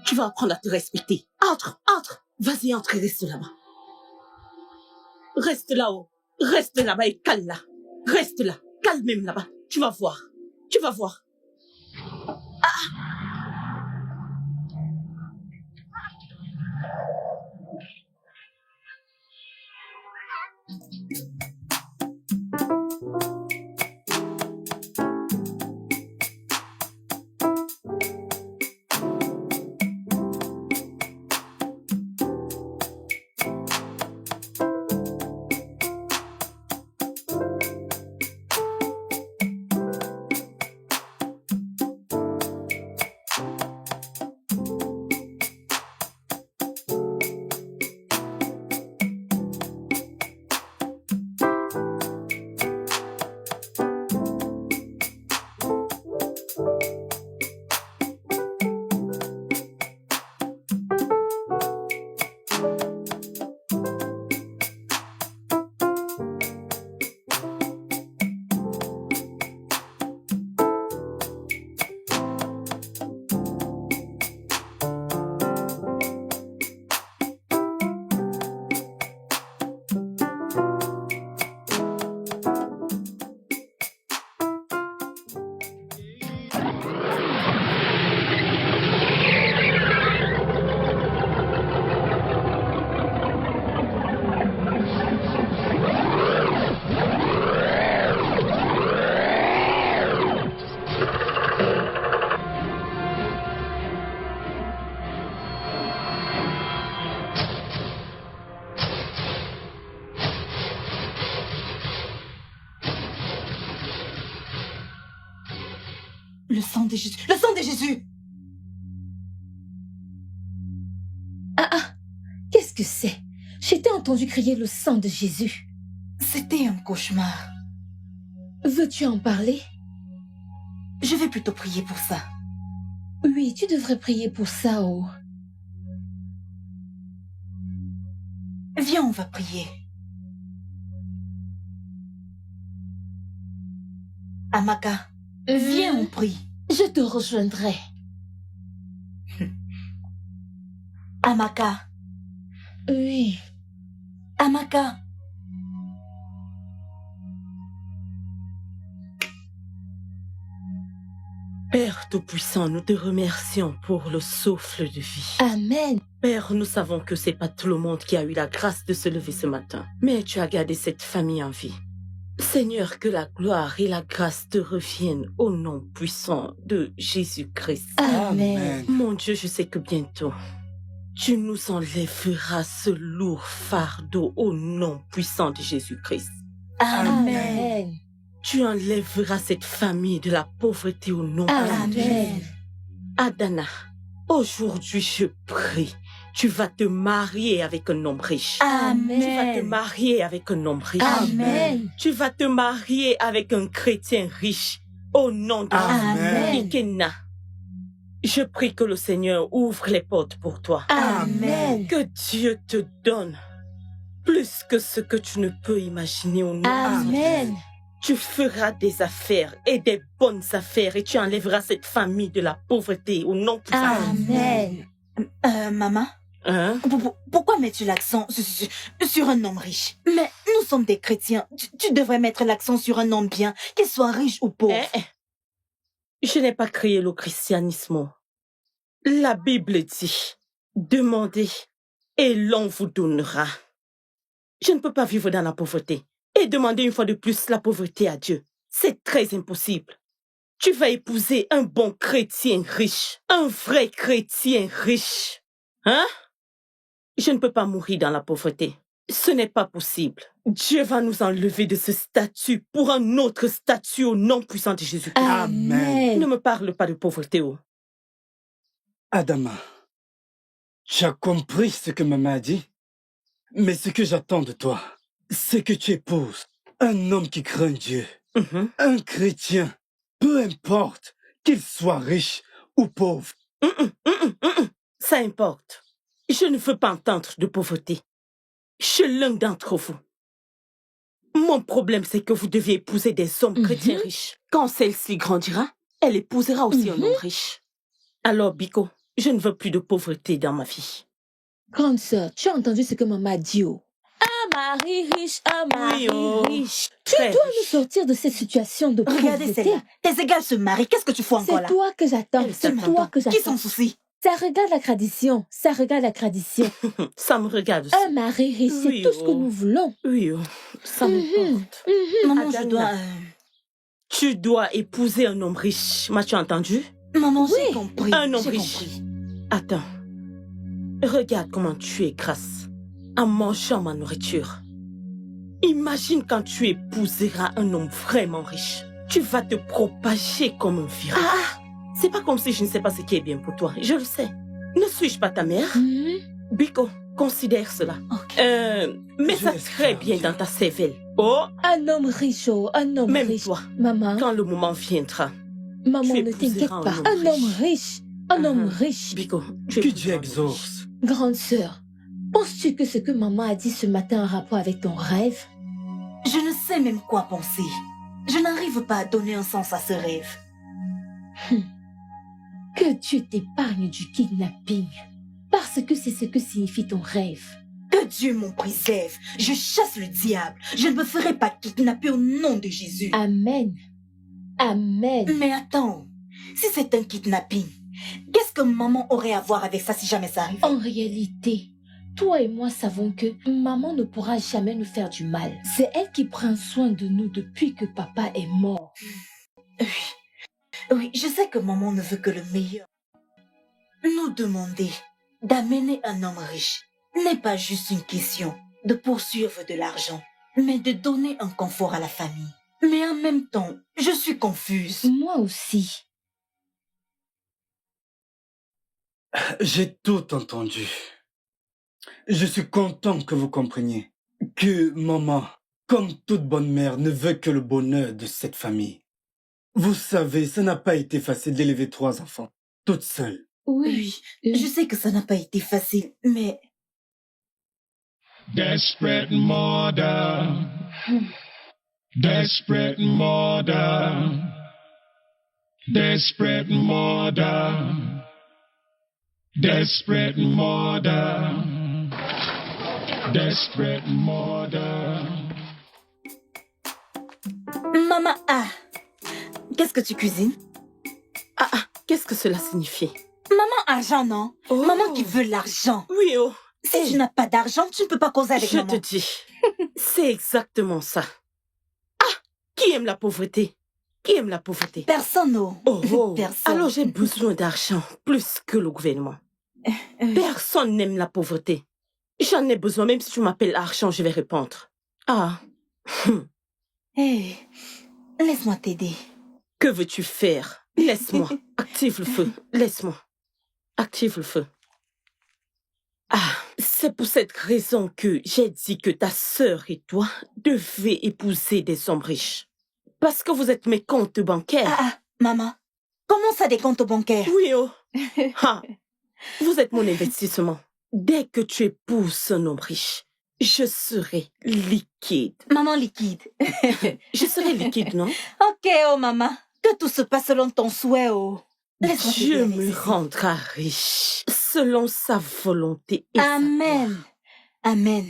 Tu vas apprendre à te respecter. Entre, entre. Vas-y, entre et reste là-bas. Reste là-haut. Reste là-bas et cale là. Reste là. Cale même là-bas. Tu vas voir. Tu vas voir. Le sang de Jésus! Le sang de Jésus! Qu'est-ce que c'est? Je t'ai entendu crier le sang de Jésus. C'était un cauchemar. Veux-tu en parler? Je vais plutôt prier pour ça. Oui, tu devrais prier pour ça, oh. Viens, on va prier. Amaka, viens, on prie. Je te rejoindrai. Amaka, Oui. Amaka. Père Tout-Puissant, nous te remercions pour le souffle de vie. Amen. Père, nous savons que c'est pas tout le monde qui a eu la grâce de se lever ce matin, mais tu as gardé cette famille en vie. Seigneur, que la gloire et la grâce te reviennent au nom puissant de Jésus-Christ. Amen. Mon Dieu, je sais que bientôt, tu nous enlèveras ce lourd fardeau au nom puissant de Jésus-Christ. Amen. Tu enlèveras cette famille de la pauvreté au nom Amen. de Jésus. Adana, aujourd'hui je prie, tu vas te marier avec un homme riche. Amen. Tu vas te marier avec un homme riche. Amen. Tu vas te marier avec un chrétien riche au nom de Amen. Jésus. Ikena, je prie que le Seigneur ouvre les portes pour toi. Amen. Que Dieu te donne plus que ce que tu ne peux imaginer au nom de Jésus. Amen. Tu feras des affaires et des bonnes affaires et tu enlèveras cette famille de la pauvreté au nom de Jésus. Amen. Maman, Hein? pourquoi mets-tu l'accent sur un homme riche? Mais nous sommes des chrétiens. Tu devrais mettre l'accent sur un homme bien, qu'il soit riche ou pauvre. Je n'ai pas créé le christianisme. La Bible dit, demandez et l'on vous donnera. Je ne peux pas vivre dans la pauvreté et demander une fois de plus la pauvreté à Dieu. C'est très impossible. Tu vas épouser un bon chrétien riche, un vrai chrétien riche. Hein? Je ne peux pas mourir dans la pauvreté. Ce n'est pas possible. Dieu va nous enlever de ce statut pour un autre statut au nom puissant de Jésus-Christ. Amen. Ne me parle pas de pauvreté. Oh. Adama, tu as compris ce que maman a dit? Mais ce que j'attends de toi, c'est que tu épouses un homme qui craint Dieu, un chrétien, peu importe qu'il soit riche ou pauvre. Ça importe. Je ne veux pas entendre de pauvreté. Chez l'un d'entre vous. Mon problème, c'est que vous deviez épouser des hommes chrétiens riches. Quand celle-ci grandira, elle épousera aussi un homme riche. Alors, Biko, Je ne veux plus de pauvreté dans ma vie. Grande sœur, tu as entendu ce que maman a dit, oh? Un mari riche, un mari riche. Tu dois nous sortir de cette situation de pauvreté. Regardez celle-là. Tes égales se marient. Qu'est-ce que tu fais encore là? C'est toi que j'attends. C'est toi que j'attends. Qui s'en soucie? Ça regarde la tradition. Ça regarde la tradition. Ça me regarde aussi. Un mari riche, c'est tout ce que nous voulons. Oui, ça m'importe. Maman, Adana, je dois... Tu dois épouser un homme riche. M'as-tu entendu? Maman, j'ai compris. Un homme J'ai riche. compris. Attends. Regarde comment tu es grasse en mangeant ma nourriture. Imagine quand tu épouseras un homme vraiment riche. Tu vas te propager comme un virus. C'est pas comme si je ne sais pas ce qui est bien pour toi. Je le sais. Ne suis-je pas ta mère? Biko, considère cela. Mets ça très bien dans ta cervelle. Oh! Un homme riche, oh, un homme Même riche. toi, Maman, quand le moment viendra, maman, tu ne t'inquiète épouseras pas. Un homme riche. Un homme riche. Biko, Que Dieu épouseras un homme exauce. riche. Grande sœur, penses-tu que ce que maman a dit ce matin a un rapport avec ton rêve? Je ne sais même quoi penser. Je n'arrive pas à donner un sens à ce rêve. Que Dieu t'épargne du kidnapping. Parce que c'est ce que signifie ton rêve. Que Dieu m'en préserve. Je chasse le diable. Je ne me ferai pas kidnapper au nom de Jésus. Amen. Amen. Mais attends, si c'est un kidnapping, qu'est-ce que maman aurait à voir avec ça si jamais ça arrive? En réalité, toi et moi savons que maman ne pourra jamais nous faire du mal. C'est elle qui prend soin de nous depuis que papa est mort. Oui, je sais que maman ne veut que le meilleur. Nous demander d'amener un homme riche n'est pas juste une question de poursuivre de l'argent, mais de donner un confort à la famille. Mais en même temps, je suis confuse. Moi aussi. J'ai tout entendu. Je suis content que vous compreniez que maman, comme toute bonne mère, ne veut que le bonheur de cette famille. Vous savez, ça n'a pas été facile d'élever 3 enfants, toute seule. Oui, je sais que ça n'a pas été facile, mais... Desperate murder. Desperate murder. Desperate murder. Desperate murder. Desperate murder. Maman, qu'est-ce que tu cuisines? Qu'est-ce que cela signifie? Maman, argent, non? Oh. Maman qui veut l'argent. Oui, oh. Si tu n'as pas d'argent, tu ne peux pas causer avec Je maman. te dis, c'est exactement ça. Qui aime la pauvreté? Qui aime la pauvreté? Personne, non. Personne. Alors j'ai besoin d'argent plus que le gouvernement. Personne n'aime la pauvreté. J'en ai besoin, même si tu m'appelles argent, je vais répondre. Laisse-moi t'aider. Que veux-tu faire? Laisse-moi. Active le feu. Laisse-moi. Active le feu. C'est pour cette raison que j'ai dit que ta sœur et toi devez épouser des hommes riches. Parce que vous êtes mes comptes bancaires. Maman, comment ça des comptes bancaires? Oui, oh. Vous êtes mon investissement. Dès que tu épouses un homme riche, je serai liquide. Maman liquide. Je serai liquide, non? Ok, oh maman. Que tout se passe selon ton souhait, oh. Dieu me rendra riche selon sa volonté. Et Amen. Amen.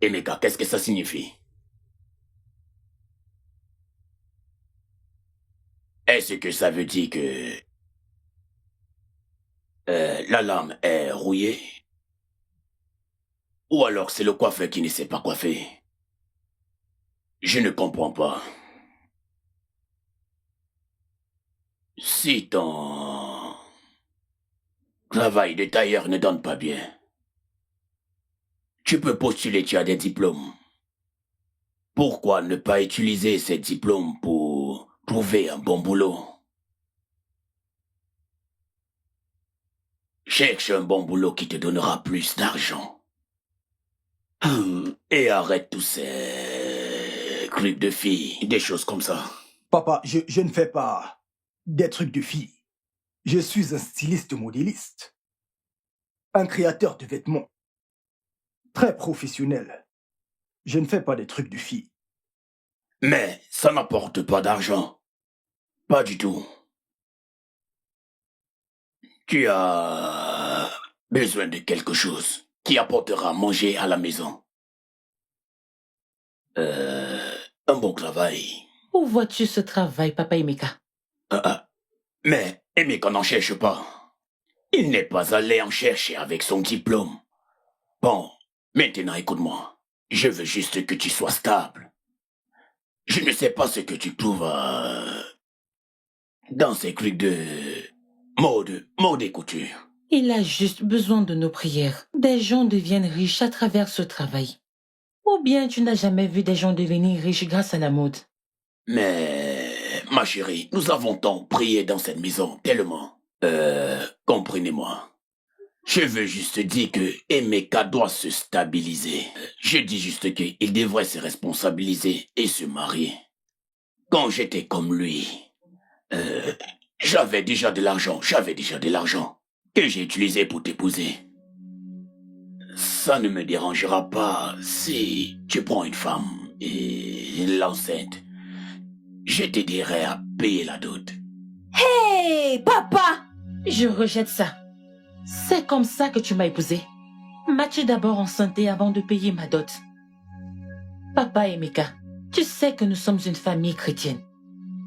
Emeka, qu'est-ce que ça signifie? Est-ce que ça veut dire que la lame est rouillée? Ou alors c'est le coiffeur qui ne sait pas coiffer? Je ne comprends pas. Si ton travail de tailleur ne donne pas bien, tu peux postuler, tu as des diplômes. Pourquoi ne pas utiliser ces diplômes pour trouver un bon boulot? Cherche un bon boulot qui te donnera plus d'argent. Et arrête tous ces trucs de filles, des choses comme ça. Papa, je ne fais pas des trucs de filles. Je suis un styliste modéliste. un créateur de vêtements. Très professionnel. Je ne fais pas des trucs de fille. Mais ça n'apporte pas d'argent. Pas du tout. Tu as besoin de quelque chose qui apportera à manger à la maison. Un bon travail. Où vois-tu ce travail, Papa Emeka? Mais Emeka n'en cherche pas. Il n'est pas allé en chercher avec son diplôme. Bon, maintenant écoute-moi. Je veux juste que tu sois stable. Je ne sais pas ce que tu trouves dans ces trucs de mode et couture. Il a juste besoin de nos prières. Des gens deviennent riches à travers ce travail. Ou bien tu n'as jamais vu des gens devenir riches grâce à la mode. Mais, ma chérie, nous avons tant prié dans cette maison, tellement. Comprenez-moi. Je veux juste dire que Emeka doit se stabiliser. Je dis juste qu'il devrait se responsabiliser et se marier. Quand j'étais comme lui, j'avais déjà de l'argent que j'ai utilisé pour t'épouser. Ça ne me dérangera pas si tu prends une femme et l'enceinte. Je t'aiderai à payer la dot. Hé, papa! Je rejette ça. C'est comme ça que tu m'as épousée. M'as-tu d'abord enceinté avant de payer ma dot? Papa Emeka, tu sais que nous sommes une famille chrétienne.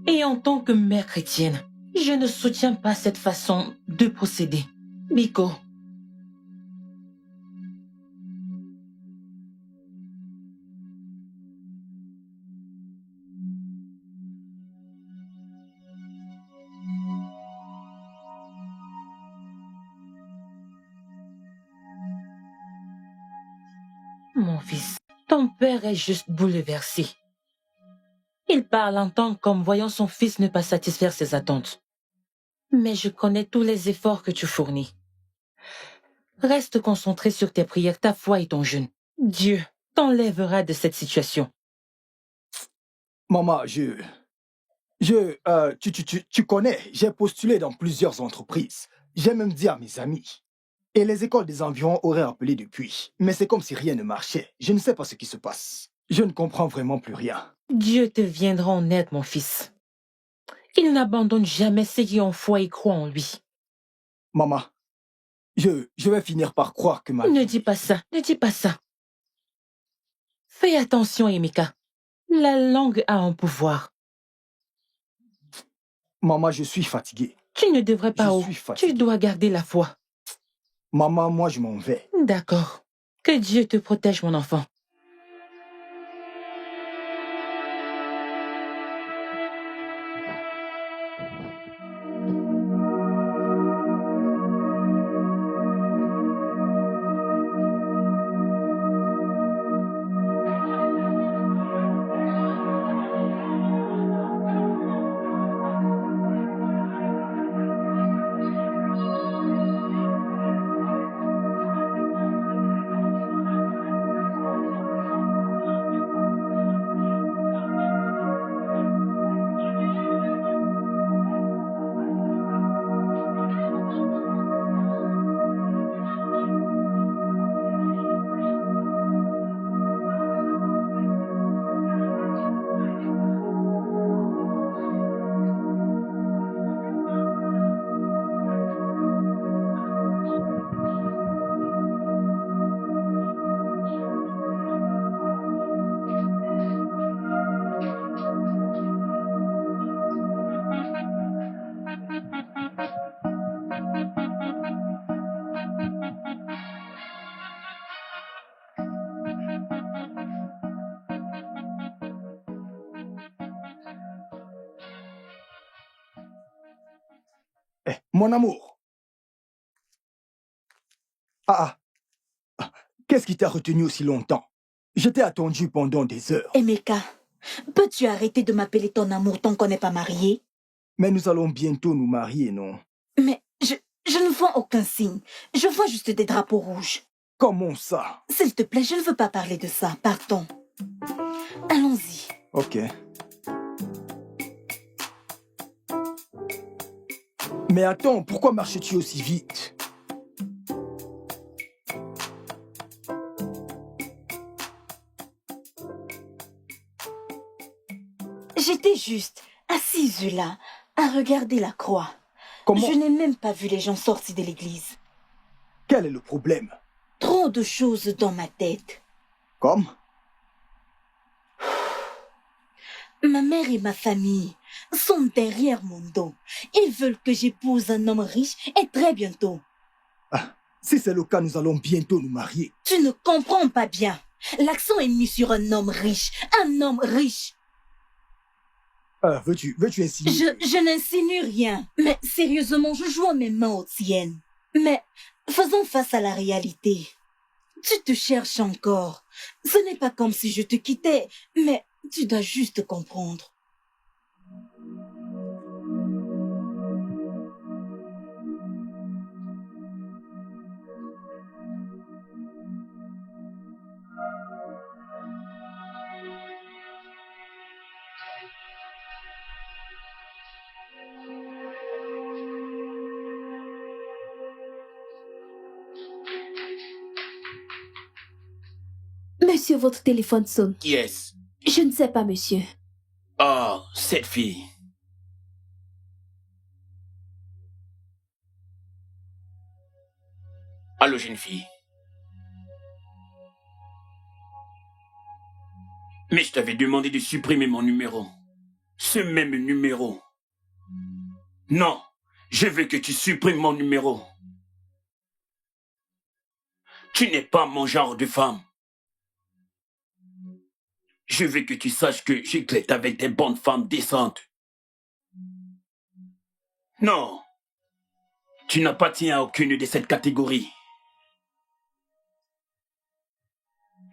Et en tant que mère chrétienne, je ne soutiens pas cette façon de procéder. Biko. Mon fils, ton père est juste bouleversé. Il parle en tant qu'homme voyant son fils ne pas satisfaire ses attentes. Mais je connais tous les efforts que tu fournis. Reste concentré sur tes prières, ta foi et ton jeûne. Dieu t'enlèvera de cette situation. Maman, tu connais, j'ai postulé dans plusieurs entreprises. J'ai même dit à mes amis. Et les écoles des environs auraient appelé depuis. Mais c'est comme si rien ne marchait. Je ne sais pas ce qui se passe. Je ne comprends vraiment plus rien. Dieu te viendra en aide, mon fils. Il n'abandonne jamais ceux qui ont foi et croient en lui. Maman, je vais finir par croire que Ne dis pas ça, ne dis pas ça. Fais attention, Emeka. La langue a un pouvoir. Maman, je suis fatigué. Tu ne devrais pas. Tu dois garder la foi. Maman, moi je m'en vais. D'accord. Que Dieu te protège, mon enfant. Mon amour. Qu'est-ce qui t'a retenu aussi longtemps? Je t'ai attendu pendant des heures. Emeka, peux-tu arrêter de m'appeler ton amour tant qu'on n'est pas mariés? Mais nous allons bientôt nous marier, non? Mais je ne vois aucun signe. Je vois juste des drapeaux rouges. Comment ça? S'il te plaît, je ne veux pas parler de ça. Partons. Allons-y. Ok. Mais attends, pourquoi marches-tu aussi vite? J'étais juste assise là, à regarder la croix. Comment? Je n'ai même pas vu les gens sortis de l'église. Quel est le problème? Trop de choses dans ma tête. Comme? Ma mère et ma famille sont derrière mon dos. Ils veulent que j'épouse un homme riche et très bientôt. Ah, si c'est le cas, nous allons bientôt nous marier. Tu ne comprends pas bien. L'accent est mis sur un homme riche. Un homme riche. Veux-tu insinuer? Je n'insinue rien. Mais sérieusement, je joins mes mains aux tiennes. Mais faisons face à la réalité. Tu te cherches encore. Ce n'est pas comme si je te quittais, mais tu dois juste comprendre. Monsieur, votre téléphone sonne. Qui est-ce? Je ne sais pas, monsieur. Ah, cette fille. Allô, jeune fille. Mais je t'avais demandé de supprimer mon numéro. Ce même numéro. Non, je veux que tu supprimes mon numéro. Tu n'es pas mon genre de femme. Je veux que tu saches que j'éclate avec des bonnes femmes décentes. Non, tu n'appartiens à aucune de cette catégorie.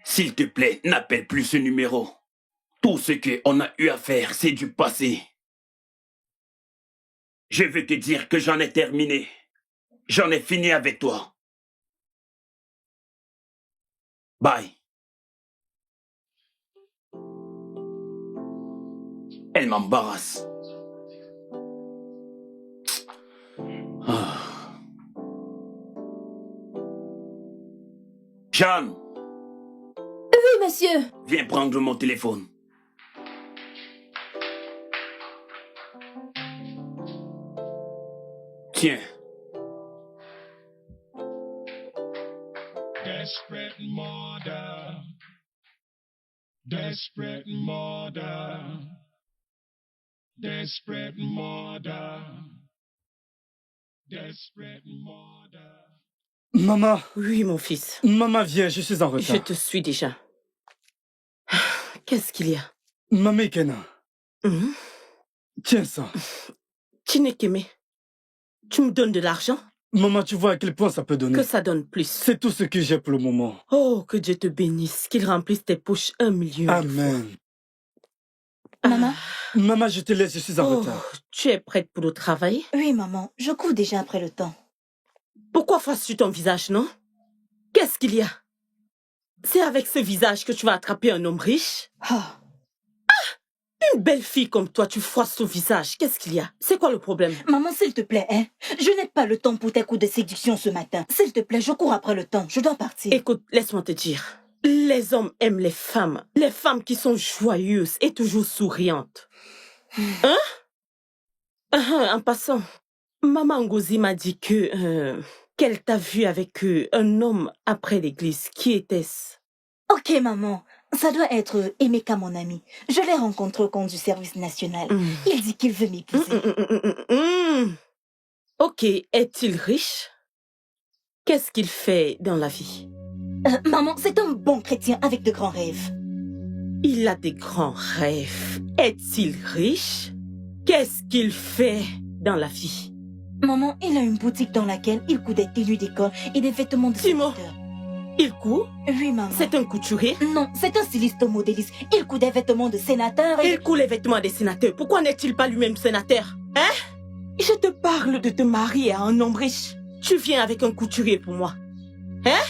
S'il te plaît, n'appelle plus ce numéro. Tout ce qu'on a eu à faire, c'est du passé. Je veux te dire que j'en ai terminé. J'en ai fini avec toi. Bye. Elle m'embarrasse. Ah. Jeanne, Oui, monsieur. viens prendre mon téléphone. Tiens. Desperate murder. Desperate murder. Desperate murder. Desperate murder. Maman, Oui, mon fils. maman, viens, je suis en Je retard. te suis déjà. Qu'est-ce qu'il y a? Maman Kenan, Mhm. tiens ça. Chinekeme, tu me donnes de l'argent? Maman, tu vois à quel point ça peut donner. Que ça donne plus. C'est tout ce que j'ai pour le moment. Oh, que Dieu te bénisse, qu'il remplisse tes poches 1 million de fois. Amen. Maman? Maman, je te laisse, je suis en Oh, retard. tu es prête pour le travail? Oui, maman, je cours déjà après le temps. Pourquoi fasses-tu ton visage, non? Qu'est-ce qu'il y a? C'est avec ce visage que tu vas attraper un homme riche? Ah, Une belle fille comme toi, tu froisses ton visage. Qu'est-ce qu'il y a? C'est quoi le problème? maman, s'il te plaît, hein? Je n'ai pas le temps pour tes coups de séduction ce matin. S'il te plaît, je cours après le temps. Je dois partir. Écoute, laisse-moi te dire. Les hommes aiment les femmes qui sont joyeuses et toujours souriantes. Hein? En passant, Maman Ngozi m'a dit qu'elle t'a vu avec un homme après l'église. Qui était-ce? Ok, maman. Ça doit être Emeka, mon ami. Je l'ai rencontré au compte du service national. Il dit qu'il veut m'épouser. Ok, est-il riche? Qu'est-ce qu'il fait dans la vie? Maman, c'est un bon chrétien avec de grands rêves. Il a des grands rêves. Est-il riche? Qu'est-ce qu'il fait dans la vie? Maman, il a une boutique dans laquelle il coud des tenues d'école et des vêtements de Simon. sénateur. Il coud? Oui, maman. C'est un couturier? Non, c'est un styliste modéliste. Il coud des vêtements de sénateur et... Il coud les vêtements des sénateurs. Pourquoi n'est-il pas lui-même sénateur? Hein? Je te parle de te marier à un homme riche. Tu viens avec un couturier pour moi. Hein?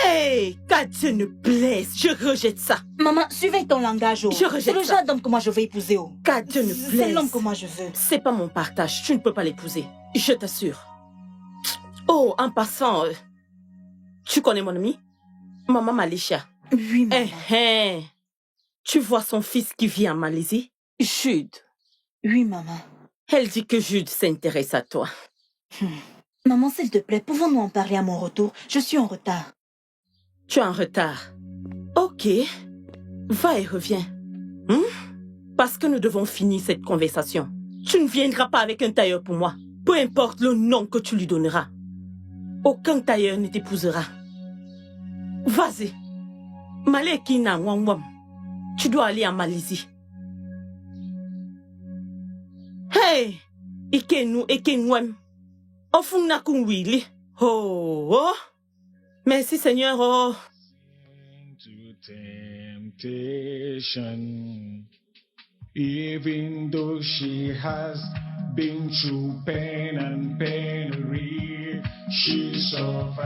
Hey! Qu'à Dieu ne plaise, je rejette ça. Maman, suivez ton langage, oh. Je rejette C'est le ça. genre d'homme que moi je veux épouser, oh. Qu'à Dieu ne C'est plaise. l'homme que moi je veux. C'est pas mon partage, tu ne peux pas l'épouser. Je t'assure. Oh, en passant, tu connais mon ami? Maman Malisha. Oui, maman. Tu vois son fils qui vit en Malaisie? Jude. Oui, maman. Elle dit que Jude s'intéresse à toi. Maman, s'il te plaît, pouvons-nous en parler à mon retour? Je suis en retard. Tu es en retard. Ok. Va et reviens. Parce que nous devons finir cette conversation. Tu ne viendras pas avec un tailleur pour moi. Peu importe le nom que tu lui donneras. Aucun tailleur ne t'épousera. Vas-y. Malekina Wangwam. Tu dois aller en Malaisie. Hey! Ikenu Ekenwem. Ofuna kunwili. Oh, oh. Merci Seigneur. Oh. Into temptation. Even though she has been through pain and penury, she survives.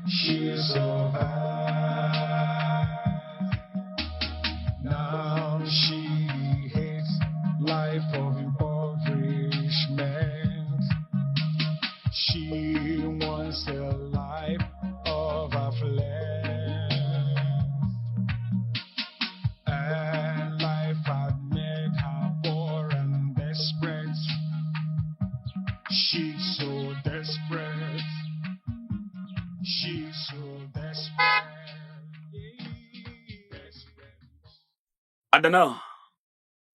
She survives. Now she hates life of impoverishment. She wants a life of affluence. And life had made her poor and desperate. She's so desperate. She's so desperate. Adana!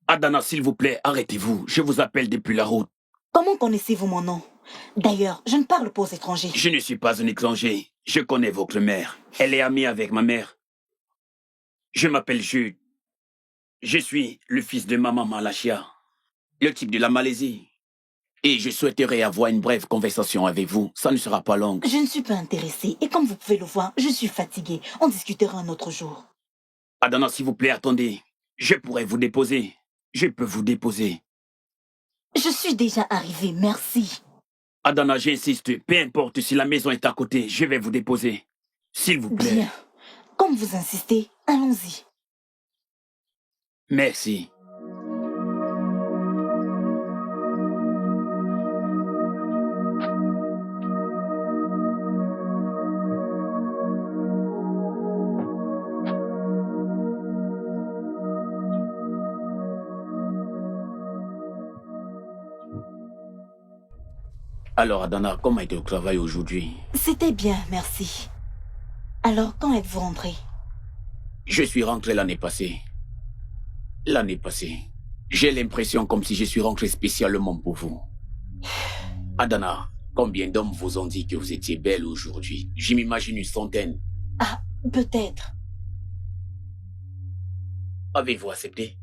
Adana, s'il vous plaît, arrêtez-vous. Je vous appelle depuis la route. Comment connaissez-vous mon nom? D'ailleurs, je ne parle pas aux étrangers. Je ne suis pas un étranger. Je connais votre mère. Elle est amie avec ma mère. Je m'appelle Jude. Je suis le fils de Maman Malachia, le type de la Malaisie. Et je souhaiterais avoir une brève conversation avec vous. Ça ne sera pas long. Je ne suis pas intéressée. Et comme vous pouvez le voir, je suis fatiguée. On discutera un autre jour. Adana, s'il vous plaît, attendez. Je pourrais vous déposer. Je peux vous déposer. Je suis déjà arrivée, merci. Adana, j'insiste. Peu importe si la maison est à côté, je vais vous déposer. S'il vous plaît. Bien. Comme vous insistez, allons-y. Merci. Alors, Adana, comment était le travail aujourd'hui? C'était bien, merci. Alors, quand êtes-vous rentré? Je suis rentré l'année passée. L'année passée. J'ai l'impression comme si je suis rentré spécialement pour vous. Adana, combien d'hommes vous ont dit que vous étiez belle aujourd'hui? Je m'imagine une centaine. Ah, peut-être. Avez-vous accepté?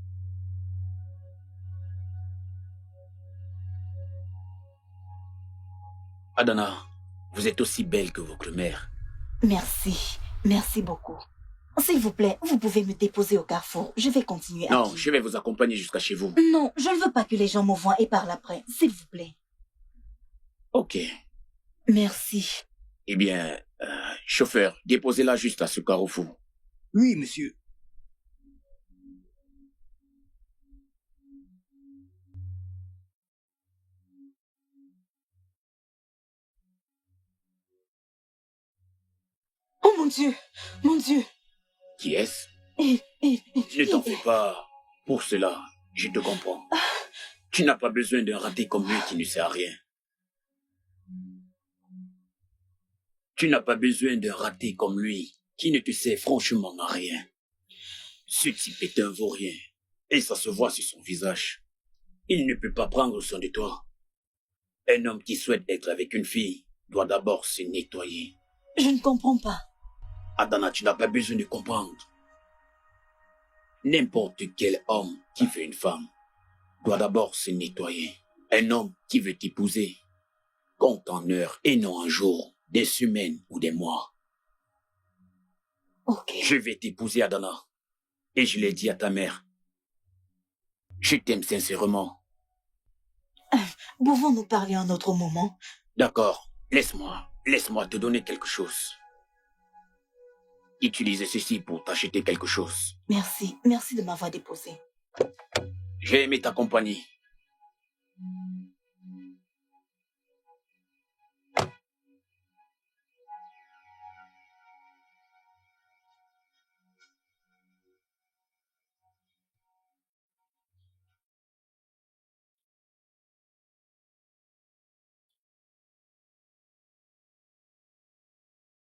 Adana, vous êtes aussi belle que votre mère. Merci. Merci beaucoup. S'il vous plaît, vous pouvez me déposer au carrefour. Je vais continuer à Non, pied. je vais vous accompagner jusqu'à chez vous. Non, je ne veux pas que les gens me voient et parlent après. S'il vous plaît. Ok. Merci. Eh bien, chauffeur, déposez-la juste à ce carrefour. Oui, monsieur. Oh mon Dieu! Mon Dieu! Qui est-ce? Ne t'en fais Eh. pas. Pour cela, je te comprends. Tu n'as pas besoin d'un raté comme lui qui ne sert à rien. Tu n'as pas besoin d'un raté comme lui qui ne te sert franchement à rien. Ce type est un vaurien et ça se voit sur son visage. Il ne peut pas prendre soin de toi. Un homme qui souhaite être avec une fille doit d'abord se nettoyer. Je ne comprends pas. Adana, tu n'as pas besoin de comprendre. N'importe quel homme qui veut une femme doit d'abord se nettoyer. Un homme qui veut t'épouser compte en heures et non en jours, des semaines ou des mois. Ok. Je vais t'épouser, Adana. Et je l'ai dit à ta mère. Je t'aime sincèrement. Pouvons-nous parler un autre moment? D'accord, laisse-moi te donner quelque chose. Utilise ceci pour t'acheter quelque chose. Merci. Merci de m'avoir déposé. J'ai aimé ta compagnie.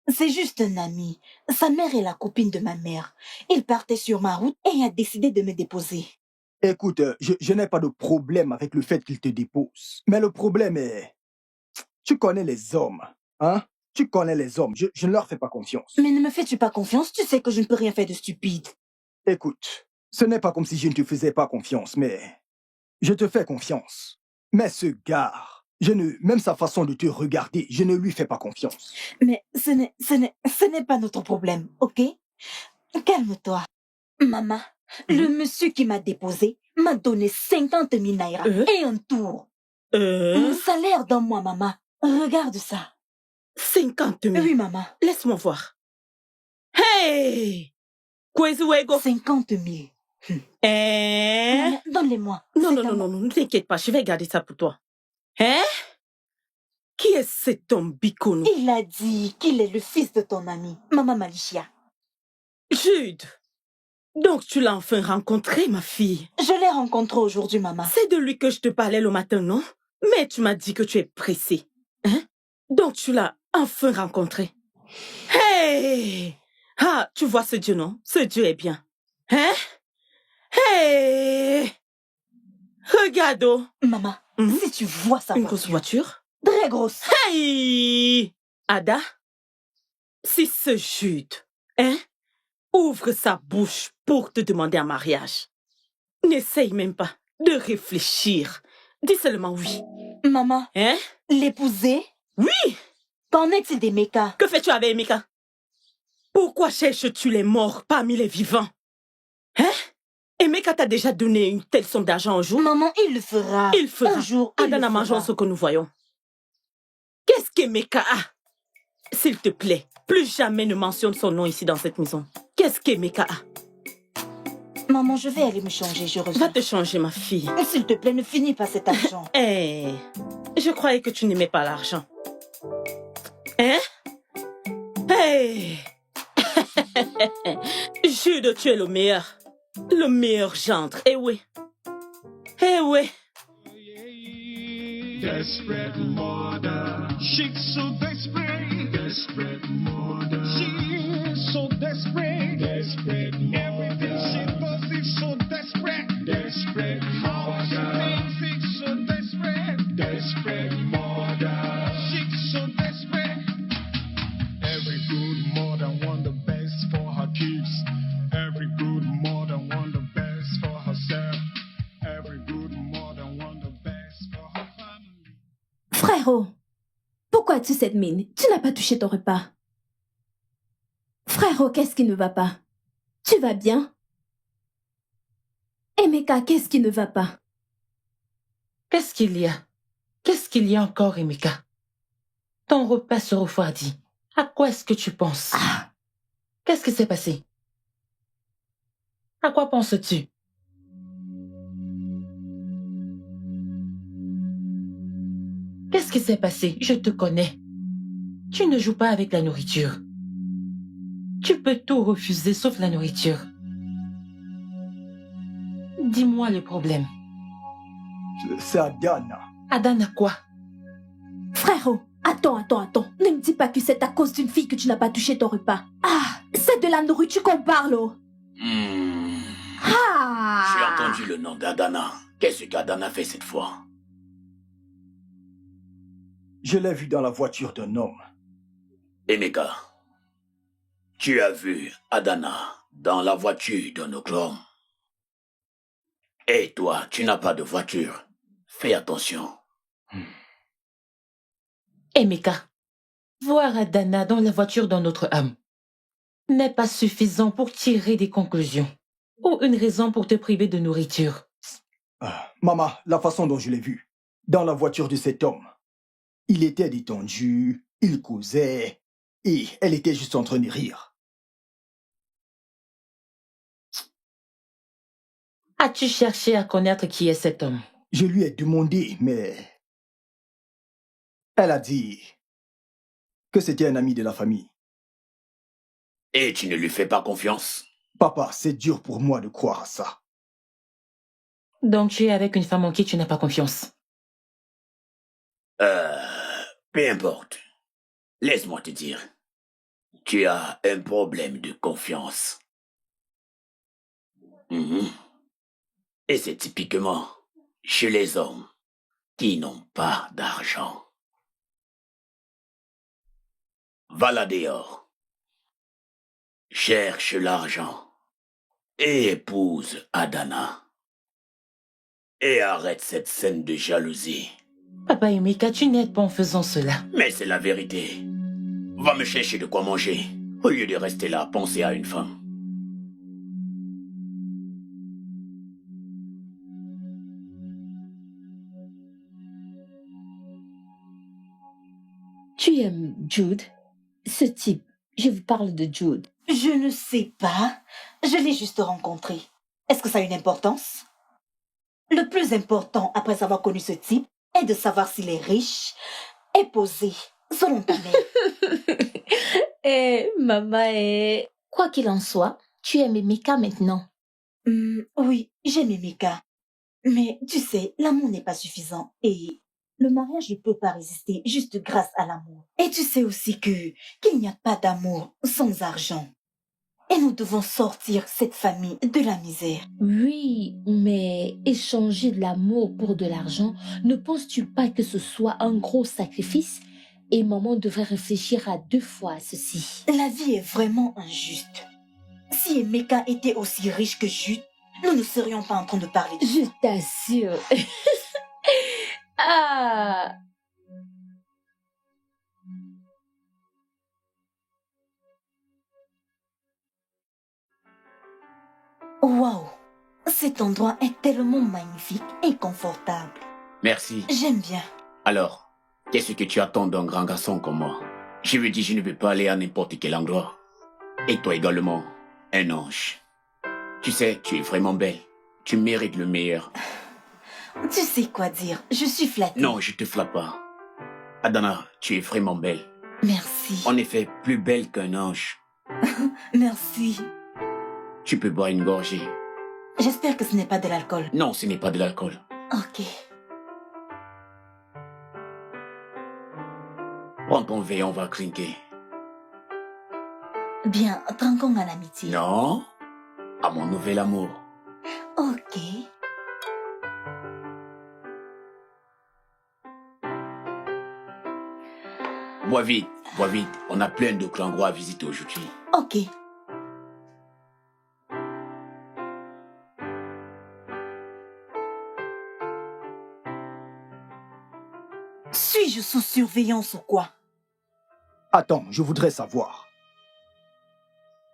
C'est juste un ami. Sa mère est la copine de ma mère. Il partait sur ma route et a décidé de me déposer. Écoute, je n'ai pas de problème avec le fait qu'il te dépose. Mais le problème est... Tu connais les hommes, hein? Tu connais les hommes. Je ne leur fais pas confiance. Mais ne me fais-tu pas confiance? Tu sais que je ne peux rien faire de stupide. Écoute, ce n'est pas comme si je ne te faisais pas confiance, mais... Je te fais confiance. Mais ce gars, même sa façon de te regarder, je ne lui fais pas confiance. Mais ce n'est pas notre problème, ok? Calme-toi. Maman, le monsieur qui m'a déposé m'a donné 50 000 naira et un tour. Mon salaire dans moi, maman. Regarde ça. 50 000. Oui, maman. Laisse-moi voir. Hey! Kwezuego. 50 000. Hein? Donne-les-moi. Non, ne t'inquiète pas, je vais garder ça pour toi. Hein? Qui est cet homme Bikono? Il a dit qu'il est le fils de ton ami, Maman Malicia. Jude, donc tu l'as enfin rencontré, ma fille? Je l'ai rencontré aujourd'hui, maman. C'est de lui que je te parlais le matin, non? Mais tu m'as dit que tu es pressée. Hein? Donc tu l'as enfin rencontré. Hey! Ah, tu vois ce Dieu, non? Ce Dieu est bien. Hein? Hey! Regarde. Oh. Maman, si tu vois sa Une grosse voiture? Très grosse. Hey! Ada, si ce Jude, hein, ouvre sa bouche pour te demander un mariage, n'essaye même pas de réfléchir. Dis seulement oui. Maman, hein? L'épouser? Oui! Qu'en est-il d'Emeka? Que fais-tu avec Emeka? Pourquoi cherches-tu les morts parmi les vivants? Hein? Emeka t'a déjà donné une telle somme d'argent un jour? Maman, il le fera. Il fera. Un jour, Adana, mangeons ce que nous voyons. Qu'est-ce qu'Emeka a? S'il te plaît, plus jamais ne mentionne son nom ici dans cette maison. Qu'est-ce qu'Emeka a? Maman, je vais aller me changer, je reviens. Va te changer, ma fille. S'il te plaît, ne finis pas cet argent. Eh, je croyais que tu n'aimais pas l'argent. Hein? Hey! Jude, tu es le meilleur. Le meilleur gendre. Eh oui. Eh oui. Desperate mother, she's so desperate. Desperate mother, she's so desperate. Desperate mother, everything she does is so desperate. Desperate mother, she's so desperate. Desperate mother, she's so desperate. Every good mother wants the best for her kids. Every good mother wants the best for herself. Every good mother wants the best for her family. Frérot, pourquoi as-tu cette mine? Tu n'as pas touché ton repas. Frérot, qu'est-ce qui ne va pas? Tu vas bien? Emeka, qu'est-ce qui ne va pas? Qu'est-ce qu'il y a? Qu'est-ce qu'il y a encore, Emeka? Ton repas se refroidit. À quoi est-ce que tu penses? Qu'est-ce qui s'est passé? À quoi penses-tu? Qu'est-ce qui s'est passé? Je te connais. Tu ne joues pas avec la nourriture. Tu peux tout refuser sauf la nourriture. Dis-moi le problème. C'est Adana. Adana quoi? Frérot, attends. Ne me dis pas que c'est à cause d'une fille que tu n'as pas touché ton repas. Ah, c'est de la nourriture qu'on parle, oh. J'ai entendu le nom d'Adana. Qu'est-ce qu'Adana fait cette fois? Je l'ai vu dans la voiture d'un homme. Emeka, tu as vu Adana dans la voiture d'un autre homme. Et toi, tu n'as pas de voiture. Fais attention. Emeka, voir Adana dans la voiture d'un autre homme n'est pas suffisant pour tirer des conclusions ou une raison pour te priver de nourriture. Maman, la façon dont je l'ai vu, dans la voiture de cet homme, il était détendu, il causait, et elle était juste en train de rire. As-tu cherché à connaître qui est cet homme? Je lui ai demandé, mais... Elle a dit que c'était un ami de la famille. Et tu ne lui fais pas confiance? Papa, c'est dur pour moi de croire à ça. Donc tu es avec une femme en qui tu n'as pas confiance? Peu importe. Laisse-moi te dire. Tu as un problème de confiance. Mhm. Et c'est typiquement chez les hommes qui n'ont pas d'argent. Va là dehors. Cherche l'argent. Et épouse Adana. Et arrête cette scène de jalousie. Papa Emeka, tu n'aides pas en faisant cela. Mais c'est la vérité. Va me chercher de quoi manger, au lieu de rester là à penser à une femme. Tu aimes Jude? Ce type, je vous parle de Jude. Je ne sais pas. Je l'ai juste rencontré. Est-ce que ça a une importance? Le plus important, après avoir connu ce type, est de savoir s'il est riche et posé, selon ta mère. Maman, quoi qu'il en soit, tu aimes Emeka maintenant. Oui, j'aime Emeka. Mais tu sais, l'amour n'est pas suffisant et le mariage ne peut pas résister juste grâce à l'amour. Et tu sais aussi qu'il n'y a pas d'amour sans argent. Et nous devons sortir cette famille de la misère. Oui, mais échanger de l'amour pour de l'argent, ne penses-tu pas que ce soit un gros sacrifice? Et maman devrait réfléchir à 2 fois à ceci. La vie est vraiment injuste. Si Emeka était aussi riche que Jude, nous ne serions pas en train de parler de Je ça. t'assure. Ah! Waouh! Cet endroit est tellement magnifique et confortable. Merci. J'aime bien. Alors, qu'est-ce que tu attends d'un grand garçon comme moi? Je veux dire, je ne peux pas aller à n'importe quel endroit. Et toi également, un ange. Tu sais, tu es vraiment belle. Tu mérites le meilleur. Tu sais quoi dire. Je suis flattée. Non, je te flatte pas. Adana, tu es vraiment belle. Merci. En effet, plus belle qu'un ange. Merci. Tu peux boire une gorgée. J'espère que ce n'est pas de l'alcool. Non, ce n'est pas de l'alcool. Ok. Prends ton verre, on va clinquer. Bien, trinquons à l'amitié. Non, à mon nouvel amour. Ok. Bois vite, bois vite. On a plein d'autres endroits à visiter aujourd'hui. Ok. Suis-je sous surveillance ou quoi? Attends, je voudrais savoir.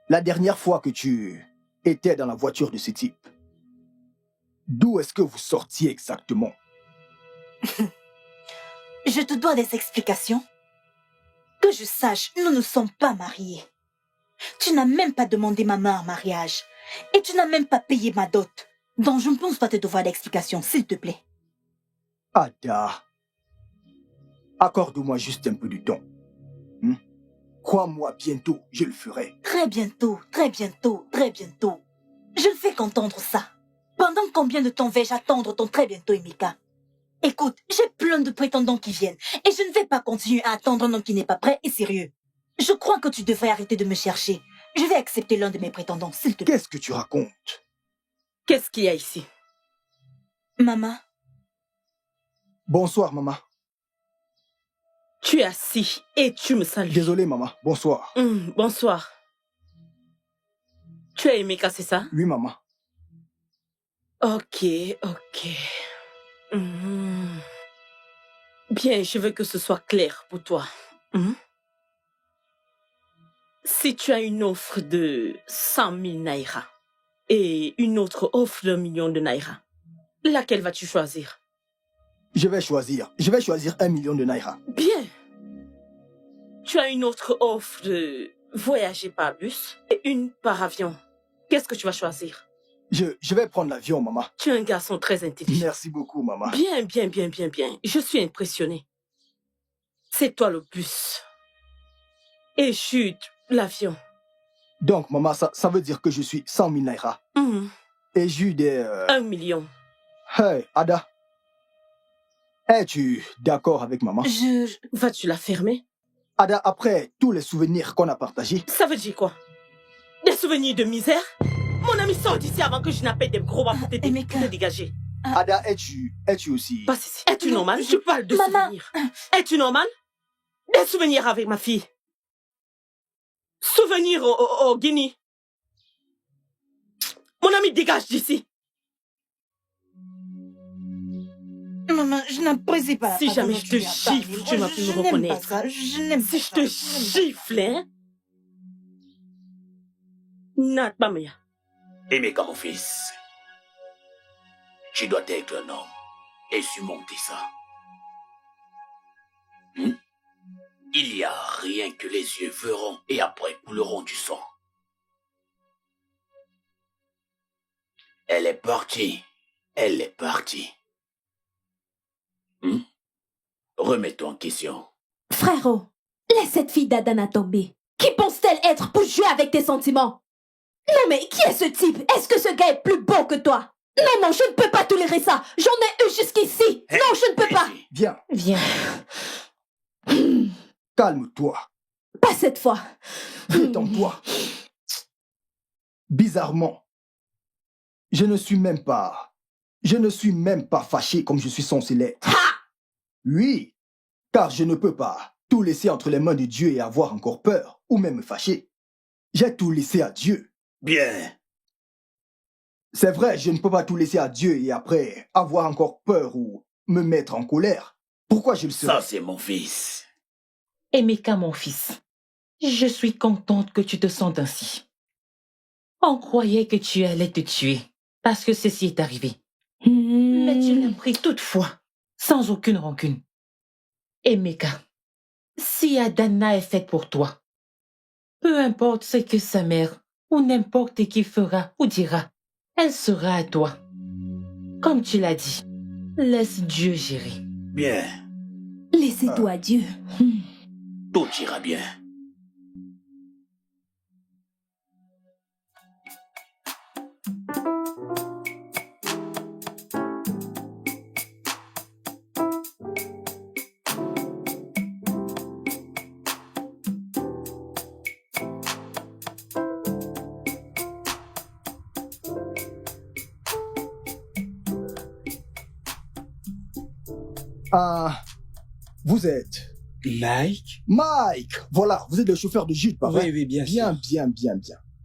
La dernière fois que tu étais dans la voiture de ce type, d'où est-ce que vous sortiez exactement? Je te dois des explications. Que je sache, nous ne sommes pas mariés. Tu n'as même pas demandé ma main en mariage. Et tu n'as même pas payé ma dot. Donc je ne pense pas te devoir d'explications, s'il te plaît. Ada, accorde-moi juste un peu de temps. Crois-moi, bientôt, je le ferai. Très bientôt, très bientôt, très bientôt. Je ne fais qu'entendre ça. Pendant combien de temps vais-je attendre ton très bientôt, Emeka? Écoute, j'ai plein de prétendants qui viennent. Et je ne vais pas continuer à attendre un homme qui n'est pas prêt et sérieux. Je crois que tu devrais arrêter de me chercher. Je vais accepter l'un de mes prétendants, s'il te plaît. Qu'est-ce que tu racontes? Qu'est-ce qu'il y a ici? Maman, Bonsoir, maman. Tu es assis et tu me salues. Désolé, maman. Bonsoir. Bonsoir. Tu es Emeka, c'est ça? Oui, maman. Ok. Bien, je veux que ce soit clair pour toi. Si tu as une offre de 100 000 naira et une autre offre d'1 million de naira, laquelle vas-tu choisir? Je vais choisir 1 million de naira. Bien. Tu as une autre offre de voyager par bus et une par avion. Qu'est-ce que tu vas choisir? Je vais prendre l'avion, maman. Tu es un garçon très intelligent. Merci beaucoup, maman. Bien. Je suis impressionnée. C'est toi le bus. Et chute, l'avion. Donc, maman, ça veut dire que je suis 100 000 naira. Et Jude est... 1 million. Hey, Ada. Es-tu d'accord avec maman? Vas-tu la fermer? Ada, après tous les souvenirs qu'on a partagés, Ça veut dire quoi? Des souvenirs de misère? Mon ami, sort d'ici avant que je n'appelle des gros bas pour Emeka. te dégager. Ada, es-tu aussi... Passe ici. Es-tu Non, normal? Je parle de Maman. souvenirs. Es-tu normal? Des souvenirs avec ma fille. Souvenirs au Guinée. Mon ami, dégage d'ici. Maman, je n'apprécie pas la Si façon jamais dont je tu te lui as parlé. gifle, tu Moi, vas plus je me n'aime pas reconnaître. ça, je n'aime Si pas je te ça. gifle, hein? Nat Bamaya. Emeka, mon fils, tu dois être un homme et surmonter ça. Il n'y a rien que les yeux verront et après couleront du sang. Elle est partie. Elle est partie. Remets-toi en question. Frérot, laisse cette fille d'Adana tomber. Qui pense-t-elle être pour jouer avec tes sentiments? Non mais qui est ce type? Est-ce que ce gars est plus beau que toi? Non, je ne peux pas tolérer ça. J'en ai eu jusqu'ici. Non, je ne peux pas. Viens, Viens. calme-toi, Pas cette fois. détends-toi. Bizarrement, je ne suis même pas fâché comme je suis censé l'être. Oui, car je ne peux pas tout laisser entre les mains de Dieu et avoir encore peur, ou même me fâcher. J'ai tout laissé à Dieu. Bien. C'est vrai, je ne peux pas tout laisser à Dieu et après avoir encore peur ou me mettre en colère. Pourquoi je le Ça, serais? c'est mon fils. Emeka, mon fils, je suis contente que tu te sentes ainsi. On croyait que tu allais te tuer parce que ceci est arrivé. Mais tu l'as pris toutefois, sans aucune rancune. Emeka, si Adana est faite pour toi, peu importe ce que sa mère ou n'importe qui fera ou dira, elle sera à toi. Comme tu l'as dit, laisse Dieu gérer. Bien. Laissez-toi à Dieu. Tout ira bien. Ah, vous êtes... Mike? Mike! Voilà, vous êtes le chauffeur de Jude, pas vrai? Oui, bien sûr. Bien.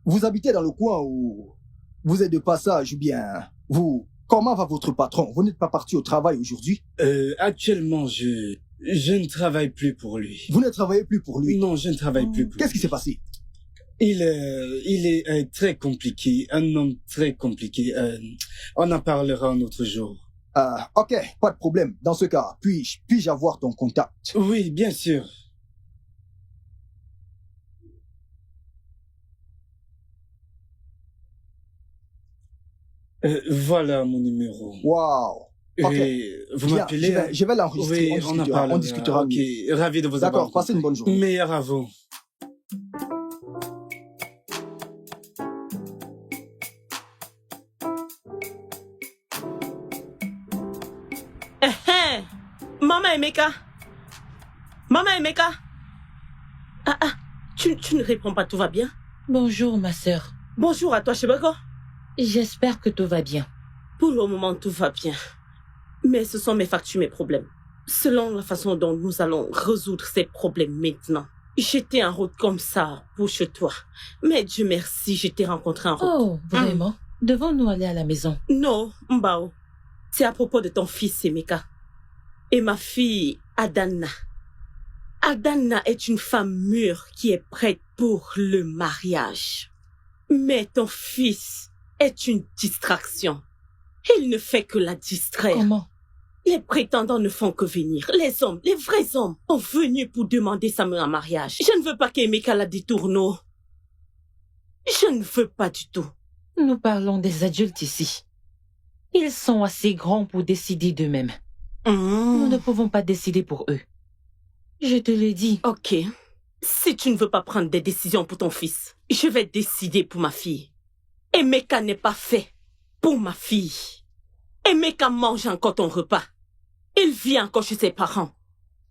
Vous habitez dans le coin où vous êtes de passage ou bien... Comment va votre patron? Vous n'êtes pas parti au travail aujourd'hui? Actuellement, je ne travaille plus pour lui. Vous ne travaillez plus pour lui? Non, je ne travaille plus pour Qu'est-ce qui lui. s'est passé? Il est très compliqué, un homme très compliqué. On en parlera un autre jour. Ok, pas de problème. Dans ce cas, puis-je avoir ton contact? Oui, bien sûr. Voilà mon numéro. Wow. Ok. Et vous Bien, m'appelez? Hein? je vais l'enregistrer. Oui, on parlera. discutera. Ok, mieux. ravi de vous avoir D'accord, passez une bonne journée. Meilleur à vous. Maman Emeka. Maman Emeka. Tu ne réponds pas, tout va bien? Bonjour, ma sœur. Bonjour à toi, Chebeko. J'espère que tout va bien. Pour le moment, tout va bien. Mais ce sont mes factures, mes problèmes. Selon la façon dont nous allons résoudre ces problèmes maintenant. J'étais en route comme ça pour chez toi. Mais Dieu merci, je t'ai rencontré en route. Oh, vraiment? Devons-nous aller à la maison? Non, Mbao. C'est à propos de ton fils, Emeka. Et ma fille, Adana. Adana est une femme mûre qui est prête pour le mariage. Mais ton fils est une distraction. Il ne fait que la distraire. Comment? Les prétendants ne font que venir. Les hommes, les vrais hommes, sont venus pour demander sa main en mariage. Je ne veux pas qu'Emeka la détourne. Je ne veux pas du tout. Nous parlons des adultes ici. Ils sont assez grands pour décider d'eux-mêmes. Nous ne pouvons pas décider pour eux. Je te le dis. Ok. Si tu ne veux pas prendre des décisions pour ton fils, je vais décider pour ma fille. Emeka n'est pas fait pour ma fille. Emeka mange encore ton repas. Il vit encore chez ses parents.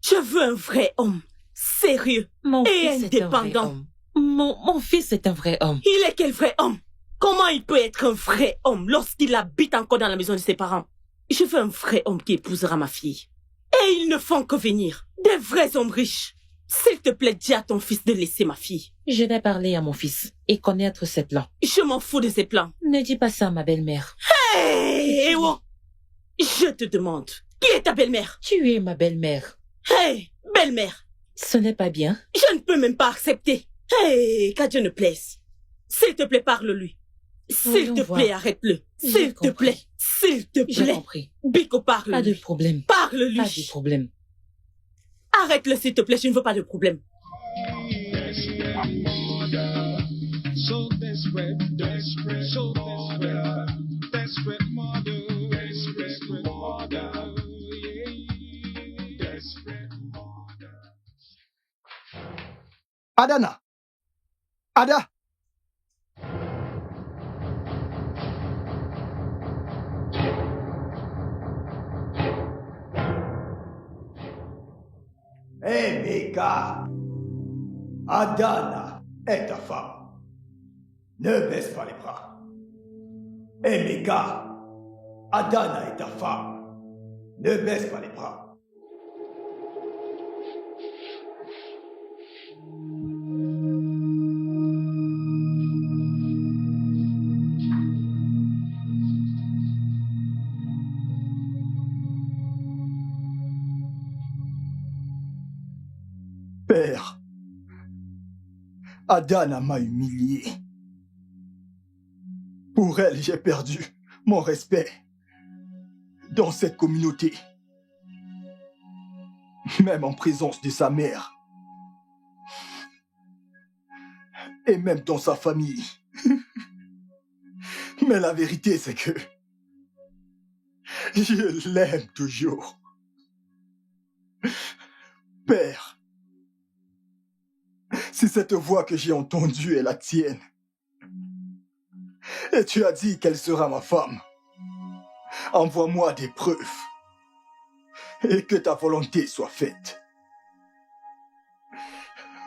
Je veux un vrai homme. sérieux Mon et fils est un vrai indépendant. homme. Mon fils est un vrai homme. Il est quel vrai homme? Comment il peut être un vrai homme lorsqu'il habite encore dans la maison de ses parents? Je veux un vrai homme qui épousera ma fille. Et ils ne font que venir. Des vrais hommes riches. S'il te plaît, dis à ton fils de laisser ma fille. Je vais parler à mon fils et connaître ses plans. Je m'en fous de ses plans. Ne dis pas ça à ma belle-mère. Hey, Ewo! Je te demande, qui est ta belle-mère? Tu es ma belle-mère. Hey, belle-mère! Ce n'est pas bien. Je ne peux même pas accepter. Hey, qu'à Dieu ne plaise. S'il te plaît, parle-lui. S'il Voyons te voir. plaît, arrête-le. J'ai S'il te compris. plaît, s'il te J'ai plaît. compris. Biko, Pas de parle-lui. problème. Parle-lui. Pas de problème. Arrête-le, s'il te plaît, je ne veux pas de problème. So desperate, desperate, so desperate, desperate mother, desperate mother, yeah, desperate mother. Adana! Ada! Hé, Mika! Adana est ta femme. Ne baisse pas les bras. Hé, Mika! Adana est ta femme. Ne baisse pas les bras. Père, Adana m'a humilié. Pour elle, j'ai perdu mon respect dans cette communauté. Même en présence de sa mère. Et même dans sa famille. Mais la vérité, c'est que je l'aime toujours. Père, si cette voix que j'ai entendue est la tienne, et tu as dit qu'elle sera ma femme, envoie-moi des preuves, et que ta volonté soit faite.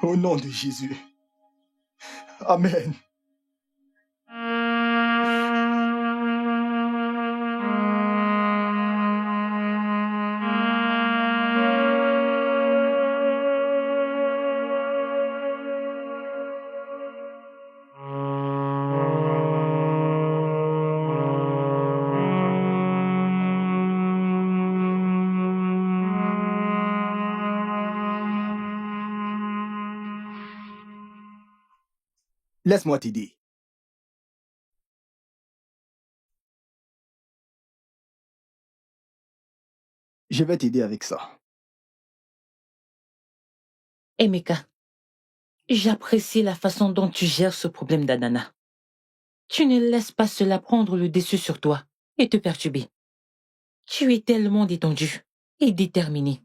Au nom de Jésus. Amen. Laisse-moi t'aider. Je vais t'aider avec ça. Emeka, j'apprécie la façon dont tu gères ce problème d'Adana. Tu ne laisses pas cela prendre le dessus sur toi et te perturber. Tu es tellement détendu et déterminé.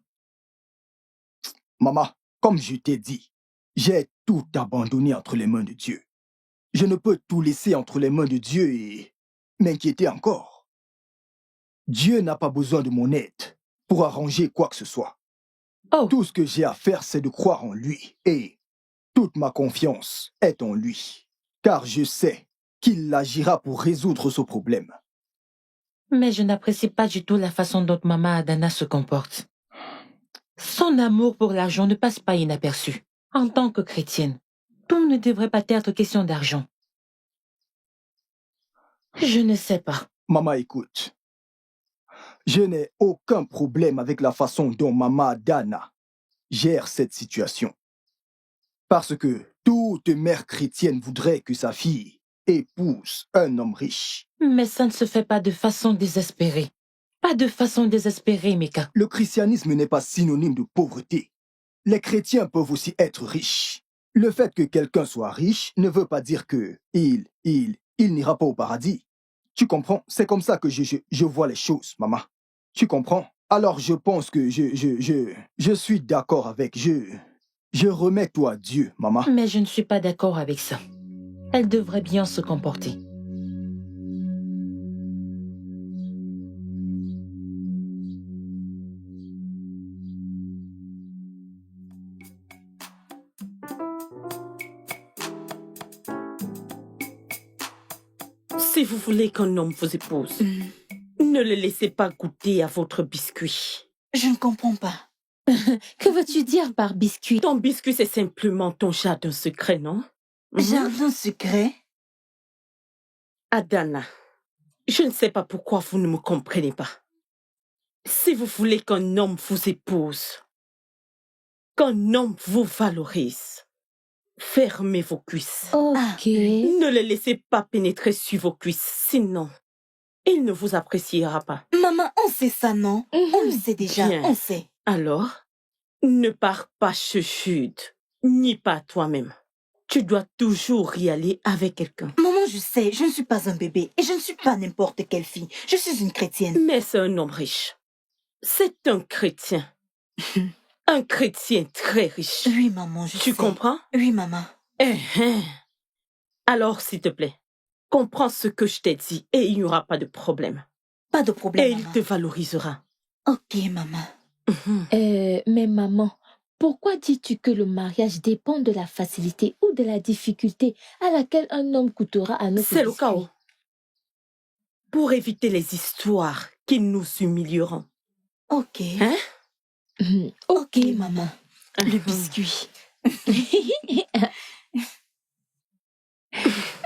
Maman, comme je t'ai dit, j'ai tout abandonné entre les mains de Dieu. Je ne peux tout laisser entre les mains de Dieu et m'inquiéter encore. Dieu n'a pas besoin de mon aide pour arranger quoi que ce soit. Oh, Tout ce que j'ai à faire, c'est de croire en lui et toute ma confiance est en lui. Car je sais qu'il agira pour résoudre ce problème. mais je n'apprécie pas du tout la façon dont maman Adana se comporte. Son amour pour l'argent ne passe pas inaperçu. En tant que chrétienne, tout ne devrait pas être question d'argent. Je ne sais pas. Maman, écoute. Je n'ai aucun problème avec la façon dont Maman Adana gère cette situation. Parce que toute mère chrétienne voudrait que sa fille épouse un homme riche. Mais ça ne se fait pas de façon désespérée. Pas de façon désespérée, Mika. Le christianisme n'est pas synonyme de pauvreté. Les chrétiens peuvent aussi être riches. Le fait que quelqu'un soit riche ne veut pas dire que il n'ira pas au paradis. Tu comprends? C'est comme ça que je vois les choses, maman. Tu comprends? Alors je pense que je suis d'accord avec... Je remets tout à Dieu, maman. Mais je ne suis pas d'accord avec ça. Elle devrait bien se comporter. Si vous voulez qu'un homme vous épouse, ne le laissez pas goûter à votre biscuit. Je ne comprends pas. Que veux-tu dire par biscuit? Ton biscuit, c'est simplement ton jardin secret, non? Jardin secret? Adana, je ne sais pas pourquoi vous ne me comprenez pas. Si vous voulez qu'un homme vous épouse, qu'un homme vous valorise, fermez vos cuisses. Ok. Ne le laissez pas pénétrer sur vos cuisses, sinon, il ne vous appréciera pas. Maman, on sait ça, non? On le sait déjà, Bien. on sait. Alors, ne pars pas chez Jude, ni pas toi-même. Tu dois toujours y aller avec quelqu'un. Maman, je sais, je ne suis pas un bébé et je ne suis pas n'importe quelle fille. Je suis une chrétienne. Mais c'est un homme riche. C'est un chrétien. Un chrétien très riche. Oui, maman, je sais. Tu comprends? Oui, maman. Alors, s'il te plaît, comprends ce que je t'ai dit et il n'y aura pas de problème. Pas de Et problème, il maman. te valorisera. Ok, maman. Mais maman, pourquoi dis-tu que le mariage dépend de la facilité ou de la difficulté à laquelle un homme coûtera à notre C'est le biscuit? chaos. Pour éviter les histoires qui nous humilieront. Ok. Hein? Ok, maman. Le biscuit.